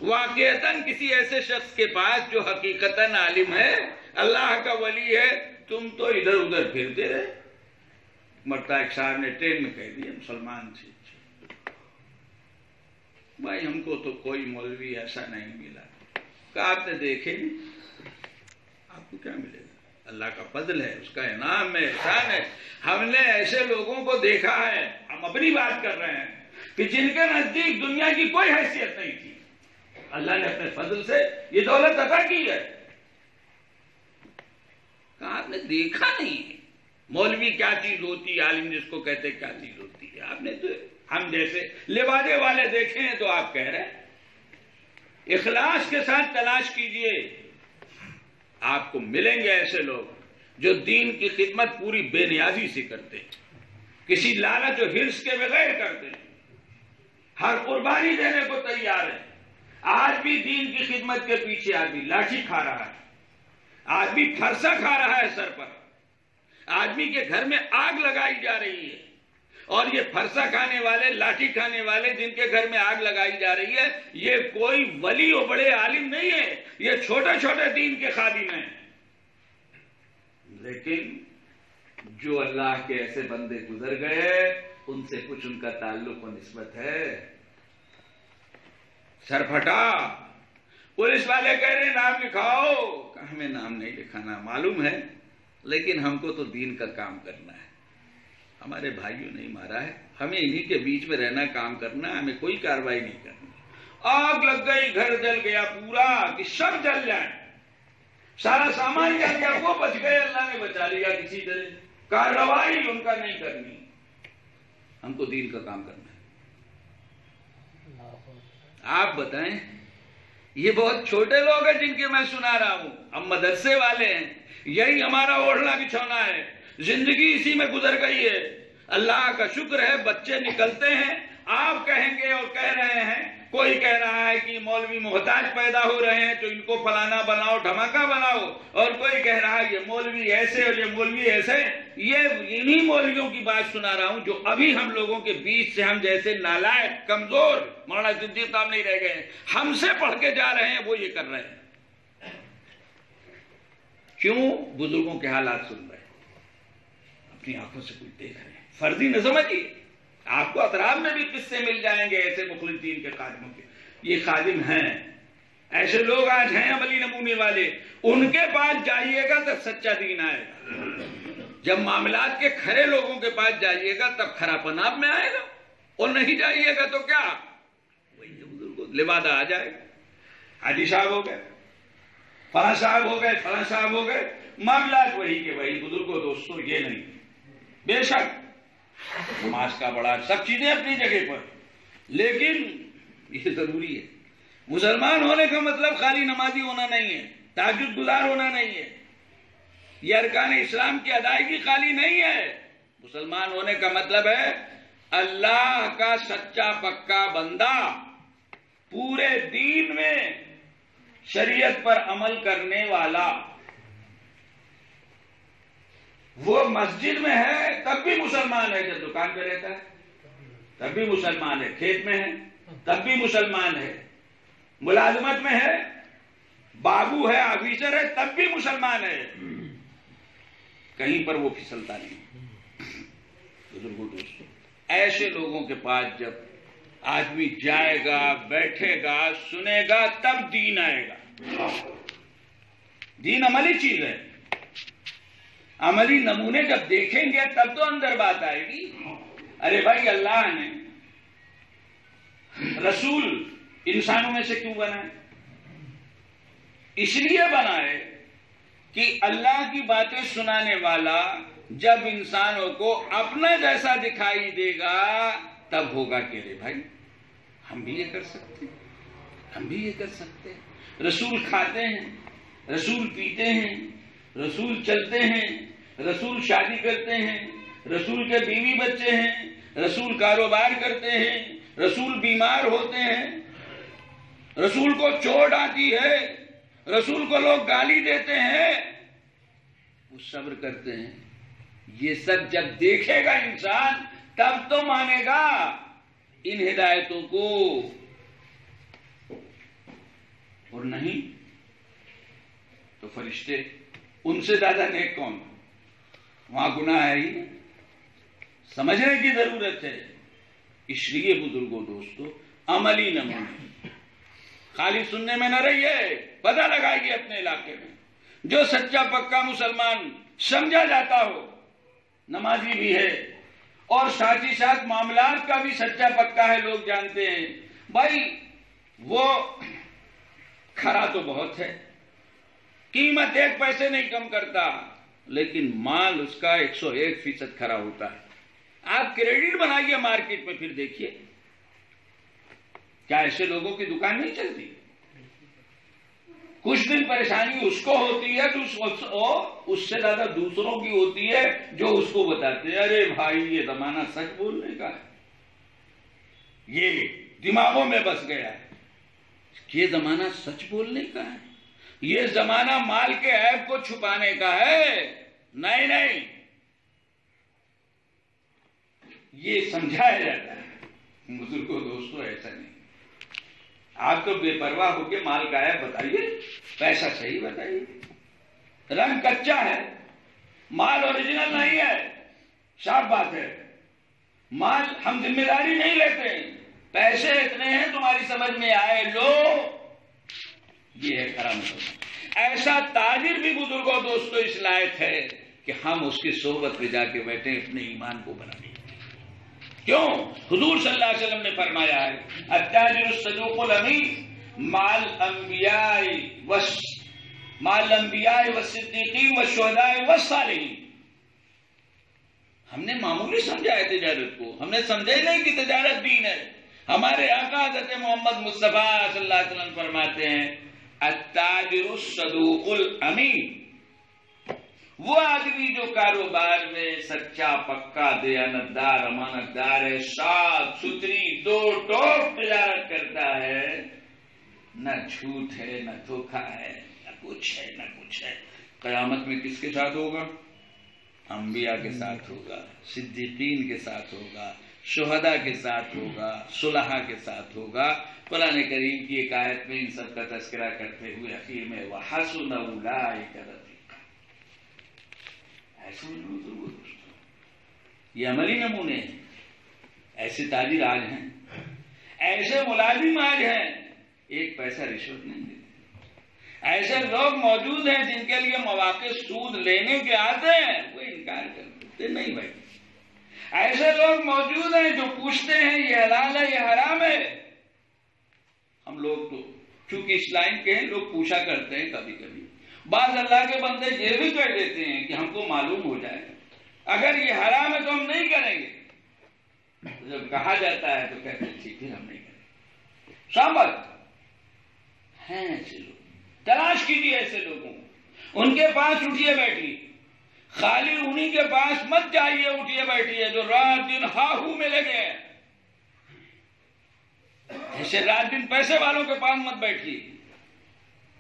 واقعتاً کسی ایسے شخص کے پاس جو حقیقتاً عالم ہے، اللہ کا ولی ہے. تم تو ادھر ادھر پھرتے رہے. مرتا ایک صاحب نے ٹرین میں کہہ دیا، مسلمان تھے، بھائی ہم کو تو کوئی مولوی ایسا نہیں ملا. کہا آپ نے دیکھے نہیں، آپ کو کیا ملے گا؟ اللہ کا فضل ہے، اس کا انعام ہے، احسان ہے. ہم نے ایسے لوگوں کو دیکھا ہے، ہم اپنی بات کر رہے ہیں، کہ جن کے نزدیک دنیا کی کوئی حیثیت نہیں تھی، اللہ نے اپنے فضل سے یہ دولت عطا کی ہے. کہا آپ نے دیکھا نہیں مولوی کیا چیز ہوتی ہے، عالم جس کو کہتے کیا چیز ہوتی ہے. آپ نے تو ہم جیسے لبادے والے دیکھے ہیں تو آپ کہہ رہے ہیں. اخلاص کے ساتھ تلاش کیجئے، آپ کو ملیں گے ایسے لوگ جو دین کی خدمت پوری بے نیازی سے کرتے ہیں، کسی لالچ و حرص کے بغیر کرتے ہیں، ہر قربانی دینے کو تیار ہے. آج بھی دین کی خدمت کے پیچھے آدمی لاٹھی کھا رہا ہے، آدمی پھرسا کھا رہا ہے سر پر، آدمی کے گھر میں آگ لگائی جا رہی ہے. اور یہ پھرسا کھانے والے، لاٹھی کھانے والے جن کے گھر میں آگ لگائی جا رہی ہے، یہ کوئی ولی و بڑے عالم نہیں ہے، یہ چھوٹے چھوٹے دین کے خادم ہیں. لیکن جو اللہ کے ایسے بندے گزر گئے، ان سے کچھ ان کا تعلق و نسبت ہے. سر پھٹا، پولیس والے کہہ رہے ہیں نام لکھاؤ. ہمیں نام نہیں لکھانا، معلوم ہے، لیکن ہم کو تو دین کا کام کرنا ہے. ہمارے بھائیوں نہیں مارا ہے، ہمیں انہی کے بیچ میں رہنا، کام کرنا، ہمیں کوئی کاروائی نہیں کرنی. آگ لگ گئی، گھر جل گیا پورا، کہ سب جل جائیں، سارا سامان جل گیا، وہ بچ گئے، اللہ نے بچا لیا کسی طرح. کارروائی ان کا نہیں کرنی، ہم کو دین کا کام کرنا ہے. آپ بتائیں، یہ بہت چھوٹے لوگ ہیں جن کے میں سنا رہا ہوں، ہم مدرسے والے ہیں، یہی ہمارا اوڑھنا بچھونا ہے، زندگی اسی میں گزر گئی ہے. اللہ کا شکر ہے بچے نکلتے ہیں. آپ کہیں گے اور کہہ رہے ہیں، کوئی کہہ رہا ہے کہ مولوی محتاج پیدا ہو رہے ہیں تو ان کو فلانا بناؤ، دھماکہ بناؤ، اور کوئی کہہ رہا ہے یہ مولوی ایسے اور یہ مولوی ایسے. یہ انہی مولویوں کی بات سنا رہا ہوں جو ابھی ہم لوگوں کے بیچ سے، ہم جیسے نالائق، کمزور، مولانا صدیق صاحب نہیں رہ گئے، ہم سے پڑھ کے جا رہے ہیں، وہ یہ کر رہے ہیں. کیوں؟ بزرگوں کے حالات سن رہے ہیں، اپنی آنکھوں سے کچھ دیکھ رہے ہیں. فرضی نہ سمجھیے، آپ کو اطراف میں بھی قصے مل جائیں گے ایسے مخلصین کے خادموں کے. یہ خادم ہیں، ایسے لوگ آج ہیں عملی نمونے والے. ان کے پاس جائیے گا تب سچا دین آئے گا. جب معاملات کے کھرے لوگوں کے پاس جائیے گا تب کھرا پن آپ میں آئے گا. اور نہیں جائیے گا تو کیا وہی بزرگوں لبادہ آ جائے گا. حاجی صاحب ہو گئے، فلاں صاحب ہو گئے، فلاں صاحب ہو گئے، معاملات وہی کے وہی. بزرگوں دوستوں یہ نہیں. بے شک نماز کا بڑا سب چیزیں اپنی جگہ پر، لیکن یہ ضروری ہے. مسلمان ہونے کا مطلب خالی نمازی ہونا نہیں ہے، تہجد گزار ہونا نہیں ہے، یہ ارکان اسلام کی ادائیگی خالی نہیں ہے. مسلمان ہونے کا مطلب ہے اللہ کا سچا پکا بندہ، پورے دین میں شریعت پر عمل کرنے والا. وہ مسجد میں ہے تب بھی مسلمان ہے، جب دکان پہ رہتا ہے تب بھی مسلمان ہے، کھیت میں ہے تب بھی مسلمان ہے، ملازمت میں ہے، بابو ہے، آفیسر ہے، تب بھی مسلمان ہے. کہیں پر وہ پھسلتا نہیں. بزرگوں دوستوں، ایسے لوگوں کے پاس جب آدمی جائے گا، بیٹھے گا، سنے گا، تب دین آئے گا. دین عملی چیز ہے. عملی نمونے جب دیکھیں گے تب تو اندر بات آئے گی. ارے بھائی، اللہ نے رسول انسانوں میں سے کیوں بنائے؟ اس لیے بنائے کہ اللہ کی باتیں سنانے والا جب انسانوں کو اپنا جیسا دکھائی دے گا تب ہوگا کہ ارے بھائی ہم بھی یہ کر سکتے ہیں، ہم بھی یہ کر سکتے ہیں. رسول کھاتے ہیں، رسول پیتے ہیں، رسول چلتے ہیں، رسول شادی کرتے ہیں، رسول کے بیوی بچے ہیں، رسول کاروبار کرتے ہیں، رسول بیمار ہوتے ہیں، رسول کو چوٹ آتی ہے، رسول کو لوگ گالی دیتے ہیں، وہ صبر کرتے ہیں. یہ سب جب دیکھے گا انسان تب تو مانے گا ان ہدایتوں کو. اور نہیں تو فرشتے ان سے زیادہ نیک کون؟ وہاں گناہ ہے ہی. سمجھنے کی ضرورت ہے. اس لیے بزرگوں دوستوں، عملی نمونے خالی سننے میں نہ رہیے، پتہ لگائیے اپنے علاقے میں. جو سچا پکا مسلمان سمجھا جاتا ہو، نمازی بھی ہے اور ساتھ ہی ساتھ معاملات کا بھی سچا پکا ہے، لوگ جانتے ہیں بھائی وہ کھرا تو بہت ہے، قیمت 1 پیسے نہیں کم کرتا، لیکن مال اس کا 101% کھرا ہوتا ہے. آپ کریڈٹ بنائیے مارکیٹ میں، پھر دیکھیے کیا ایسے لوگوں کی دکان نہیں چلتی؟ کچھ دن پریشانی اس کو ہوتی ہے تو اس سے زیادہ دوسروں کی ہوتی ہے جو اس کو بتاتے ہیں ارے بھائی یہ زمانہ سچ بولنے کا ہے. یہ دماغوں میں بس گیا ہے کہ یہ زمانہ سچ بولنے کا ہے، یہ زمانہ مال کے عیب کو چھپانے کا ہے. نہیں نہیں، یہ سمجھایا جاتا ہے. بزرگوں دوستوں ایسا نہیں. آپ تو بے پرواہ ہو کے مال کا عیب بتائیے، پیسہ صحیح بتائیے. رنگ کچا ہے، مال اوریجنل نہیں ہے، صاف بات ہے. مال ہم ذمہ داری نہیں لیتے، پیسے اتنے ہیں تمہاری سمجھ میں آئے لو، یہ ہے کرم. ایسا تاجر بھی بزرگوں دوستوں اس لائق ہے کہ ہم اس کی صحبت میں جا کے بیٹھے اپنے ایمان کو بنانے. کیوں؟ حضور صلی اللہ علیہ وسلم نے فرمایا ہے التاجر الصدوق الامین مع الانبیاء والصدیقین والشہداء والصالحین. ہم نے معمولی سمجھا ہے تجارت کو، ہم نے سمجھے نہیں کہ تجارت دین ہے. ہمارے آقا حضرت محمد مصطفیٰ صلی اللہ علیہ وسلم فرماتے ہیں التاجر الصدوق الامین، وہ آدمی جو کاروبار میں سچا پکا دیانتدار امانتدار ہے، صاف ستھری دو ٹوک تجارت کرتا ہے، نہ جھوٹ ہے نہ دھوکہ ہے نہ کچھ ہے نہ کچھ ہے. قیامت میں کس کے ساتھ ہوگا؟ انبیاء کے ساتھ ہوگا، صدیقین کے ساتھ ہوگا، شہداء کے ساتھ ہوگا، صلحاء کے ساتھ ہوگا. قرآن کریم کی ایک آیت میں ان سب کا تذکرہ کرتے ہوئے اخیر میں وَحَسُنَ أُولَٰئِكَ رَفِیقًا. ایسے یہ عملی نمونے ہیں. ایسے تاجر آج ہیں، ایسے ملازم آج ہیں، ایک پیسہ رشوت نہیں دیتے. ایسے لوگ موجود ہیں جن کے لیے مواقع سود لینے کے آتے ہیں، وہ انکار کر دیتے نہیں بھائی. ایسے لوگ موجود ہیں جو پوچھتے ہیں یہ حلال ہے یہ حرام ہے. ہم لوگ تو چونکہ اس لائن کے ہیں، لوگ پوچھا کرتے ہیں کبھی کبھی. بعض اللہ کے بندے یہ بھی کہہ دیتے ہیں کہ ہم کو معلوم ہو جائے اگر یہ حرام ہے تو ہم نہیں کریں گے. جب کہا جاتا ہے تو کہتے ہیں ٹھیک ہے ہم نہیں کریں گے. شامت ہیں ایسے لوگ، تلاش کیجیے ایسے لوگوں کو، ان کے پاس اٹھیے بیٹھیے. خالی انہی کے پاس مت جائیے اٹھیے بیٹھیے جو رات دن ہاہو میں لگے ہیں. ایسے رات دن پیسے والوں کے پاس مت بیٹھیے.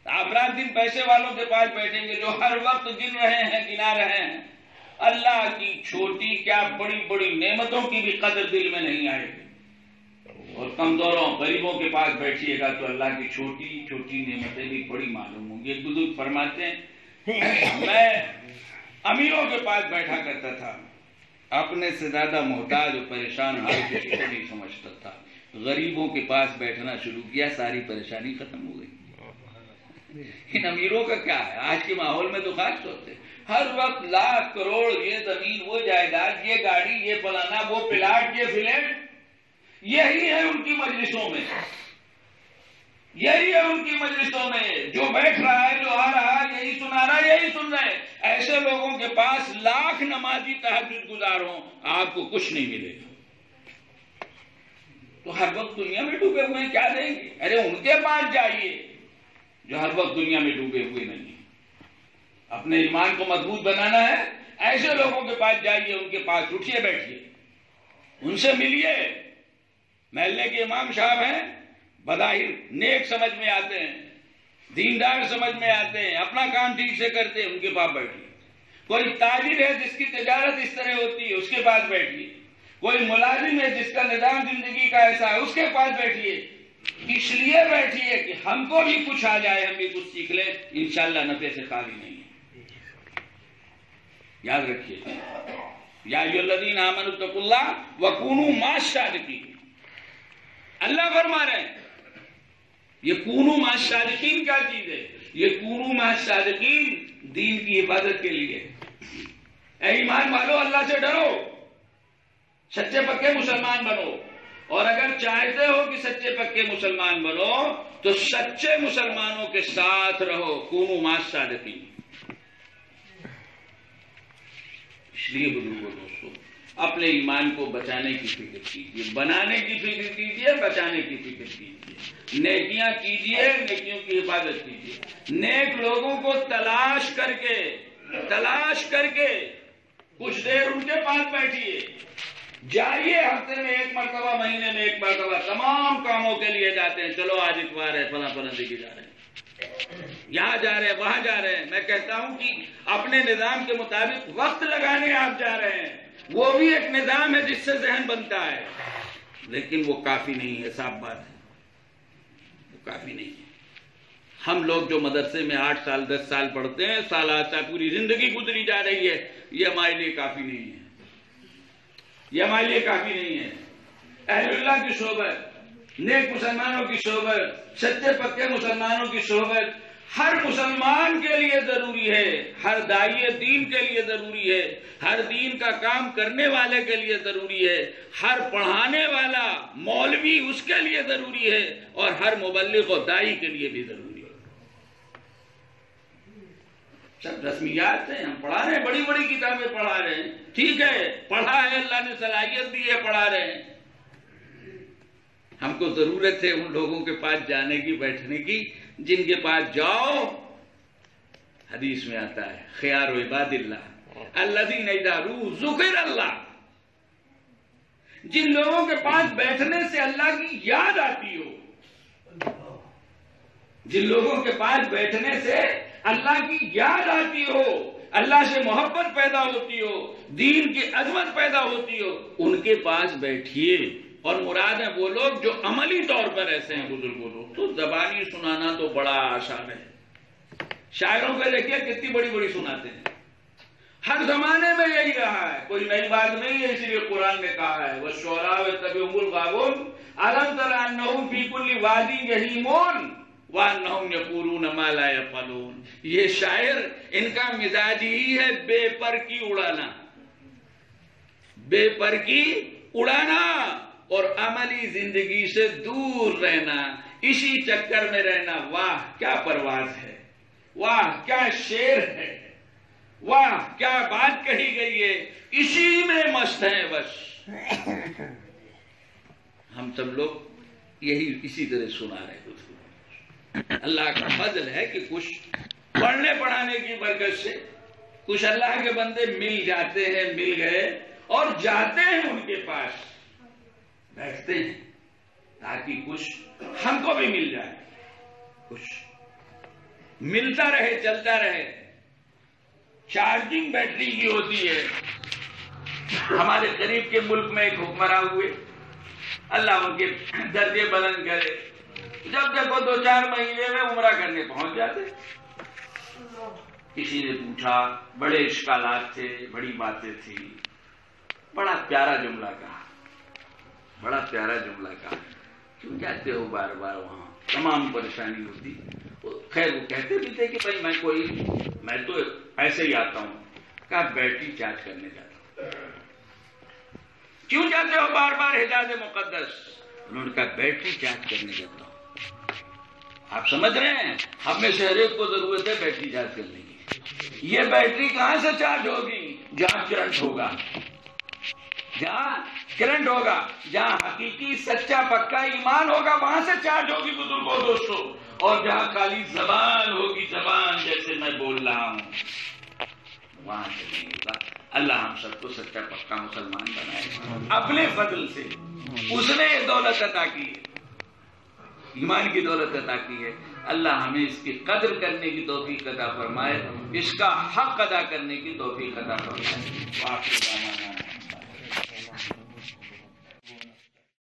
آپ رات دن پیسے والوں کے پاس بیٹھیں گے جو ہر وقت گن رہے ہیں گنا رہے ہیں. اللہ کی چھوٹی کیا بڑی بڑی نعمتوں کی بھی قدر دل میں نہیں آئے گی. اور کمزوروں غریبوں کے پاس بیٹھیے گا تو اللہ کی چھوٹی چھوٹی نعمتیں بھی بڑی معلوم ہوں گی. ایک بزرگ فرماتے ہیں میں امیروں کے پاس بیٹھا کرتا تھا، اپنے سے زیادہ محتاج اور پریشان ہر کسی کو نہیں سمجھتا تھا. غریبوں کے پاس بیٹھنا شروع کیا، ساری پریشانی ختم ہو گئی. ان امیروں کا کیا ہے؟ آج کے ماحول میں تو خاص طور سے ہر وقت لاکھ کروڑ، یہ زمین وہ جائیداد، یہ گاڑی، یہ فلانا، وہ پلاٹ، یہ فلیٹ، یہی ہے ان کی مجلسوں میں. یہی ہے ان کی مجلسوں میں. جو بیٹھ رہا ہے، جو آ رہا ہے، یہی سنا رہا ہے، یہی سن رہے ہیں. ایسے لوگوں کے پاس لاکھ نمازی تہجد گزار ہوں، آپ کو کچھ نہیں ملے گا. تو ہر وقت دنیا میں ڈوبے ہوئے ہیں، کیا دیں گے؟ ارے ان کے پاس جائیے جو ہر وقت دنیا میں ڈوبے ہوئے نہیں. اپنے ایمان کو مضبوط بنانا ہے، ایسے لوگوں کے پاس جائیے، ان کے پاس اٹھیے بیٹھیے، ان سے ملیے. محلے کے امام صاحب ہیں، بظاہر نیک سمجھ میں آتے ہیں، دیندار سمجھ میں آتے ہیں، اپنا کام ٹھیک سے کرتے ہیں، ان کے پاس بیٹھیے. کوئی تاجر ہے جس کی تجارت اس طرح ہوتی ہے، اس کے پاس بیٹھیے. کوئی ملازم ہے جس کا نظام زندگی کا ایسا ہے، اس کے پاس بیٹھیے. اس لیے بیٹھیے کہ ہم کو بھی کچھ آ جائے، ہم بھی کچھ سیکھ لیں. انشاءاللہ نفع سے خالی نہیں ہے. یاد رکھیے، یا ایھا الذین آمنوا اتقوا اللہ وکونوا مع الصادقین. اللہ فرما رہے ہیں یہ کونوا مع الصادقین کیا چیز ہے؟ یہ کونوا مع الصادقین دین کی حفاظت کے لیے. اے ایمان والو، اللہ سے ڈرو، سچے پکے مسلمان بنو. اور اگر چاہتے ہو کہ سچے پکے مسلمان بنو تو سچے مسلمانوں کے ساتھ رہو. کونوا مع الصادقین. اس لیے بزرگوں دوستوں، اپنے ایمان کو بچانے کی فکر کیجیے، بنانے کی فکر کیجیے، بچانے کی فکر کیجیے. نیکیاں کیجیے، نیکیوں کی حفاظت کیجیے. نیک لوگوں کو تلاش کر کے کچھ دیر ان کے پاس بیٹھیے. جائیے ہفتے میں ایک مرتبہ، مہینے میں ایک مرتبہ. تمام کاموں کے لیے جاتے ہیں، چلو آج اتوار ہے، فلاں دیکھے جا رہے ہیں، یہاں جا رہے ہیں، وہاں جا رہے ہیں. میں کہتا ہوں کہ اپنے نظام کے مطابق وقت لگانے آپ جا رہے ہیں، وہ بھی ایک نظام ہے جس سے ذہن بنتا ہے، لیکن وہ کافی نہیں ہے. صاف بات ہے، وہ کافی نہیں ہے. ہم لوگ جو مدرسے میں 8 سال 10 سال پڑھتے ہیں، سالہ پوری زندگی گزری جا رہی ہے، یہ ہمارے لیے کافی نہیں ہے. یہ ہمارے لیے کافی نہیں ہے. اہل اللہ کی صحبت، نیک مسلمانوں کی صحبت، سچے پکے مسلمانوں کی صحبت ہر مسلمان کے لیے ضروری ہے، ہر داعی دین کے لیے ضروری ہے، ہر دین کا کام کرنے والے کے لیے ضروری ہے، ہر پڑھانے والا مولوی اس کے لیے ضروری ہے، اور ہر مبلغ و داعی کے لیے بھی ضروری ہے. سب رسمیات ہیں، ہم پڑھا رہے ہیں، بڑی بڑی کتابیں پڑھا رہے ہیں، ٹھیک ہے، پڑھا ہے، اللہ نے صلاحیت دی ہے، پڑھا رہے ہیں. ہم کو ضرورت ہے ان لوگوں کے پاس جانے کی، بیٹھنے کی، جن کے پاس جاؤ حدیث میں آتا ہے خیار و عباد اللہ الذین اذا رؤوا ذکر اللہ. جن لوگوں کے پاس بیٹھنے سے اللہ کی یاد آتی ہو، جن لوگوں کے پاس بیٹھنے سے اللہ کی یاد آتی ہو، اللہ سے محبت پیدا ہوتی ہو، دین کی عظمت پیدا ہوتی ہو، ان کے پاس بیٹھیے. اور مراد ہے وہ لوگ جو عملی طور پر ایسے ہیں. بزرگوں لوگ تو زبانی سنانا تو بڑا آسان ہے. شاعروں کو دیکھیے کتنی بڑی بڑی سناتے ہیں. ہر زمانے میں یہی رہا ہے، کوئی نئی بات نہیں ہے، اسی لیے قرآن نے کہا ہے وَالشُّعَرَاءُ يَتَّبِعُهُمُ الْغَاوُونَ أَلَمْ تَرَ أَنَّهُمْ فِي كُلِّ وَادٍ يَهِيمُونَ وَأَنَّهُمْ يَقُولُونَ مَا لَا يَفْعَلُونَ۔ یہ شاعر ان کا مزاج ہی ہے بے پر کی اڑانا، بے پر کی اڑانا اور عملی زندگی سے دور رہنا، اسی چکر میں رہنا۔ واہ کیا پرواز ہے، واہ کیا شعر ہے، واہ کیا بات کہی گئی ہے، اسی میں مست ہیں بس۔ ہم سب لوگ یہی اسی طرح سنا رہے ہیں۔ اللہ کا فضل ہے کہ کچھ پڑھنے پڑھانے کی برکت سے کچھ اللہ کے بندے مل جاتے ہیں، مل گئے اور جاتے ہیں ان کے پاس، بیٹھتے ہیں تاکہ کچھ ہم کو بھی مل جائے، کچھ ملتا رہے، چلتا رہے۔ چارجنگ بیٹری کی ہوتی ہے۔ ہمارے قریب کے ملک میں ایک حکمراں ہوئے، اللہ ان کے درجے بلند کرے، جب دیکھو 2-4 مہینے میں عمرہ کرنے پہنچ جاتے۔ کسی نے پوچھا، بڑے اشکالات تھے، بڑی باتیں تھی، بڑا پیارا جملہ کہا، بڑا پیارا جملہ کہا، کیوں جاتے ہو بار بار وہاں؟ تمام پریشانی ہوتی۔ خیر وہ کہتے بھی تھے کہ بھائی میں تو ایسے ہی آتا ہوں۔ کہا بیٹری چارج کرنے جاتا ہوں۔ کیوں جاتے ہو بار بار حجاز مقدس؟ انہوں نے کہا بیٹری چارج کرنے جاتا ہوں۔ آپ سمجھ رہے ہیں، ہم میں سے ہر ایک کو ضرورت ہے بیٹری چارج کرنے کی۔ یہ بیٹری کہاں سے چارج ہوگی؟ جہاں کرنٹ ہوگا، جہاں کرنٹ ہوگا، جہاں حقیقی سچا پکا ایمان ہوگا، وہاں سے چارج ہوگی بزرگوں دوستوں۔ اور جہاں خالی زبان ہوگی، زبان جیسے میں بول رہا ہوں، وہاں سے نہیں ہوگا۔ اللہ ہم سب کو سچا پکا مسلمان بنائے اپنے فضل سے۔ اس نے یہ دولت عطا کی ہے، ایمان کی دولت عطا کی ہے۔ اللہ ہمیں اس کی قدر کرنے کی توفیق عطا فرمائے، اس کا حق ادا کرنے کی توفیق عطا فرمائے۔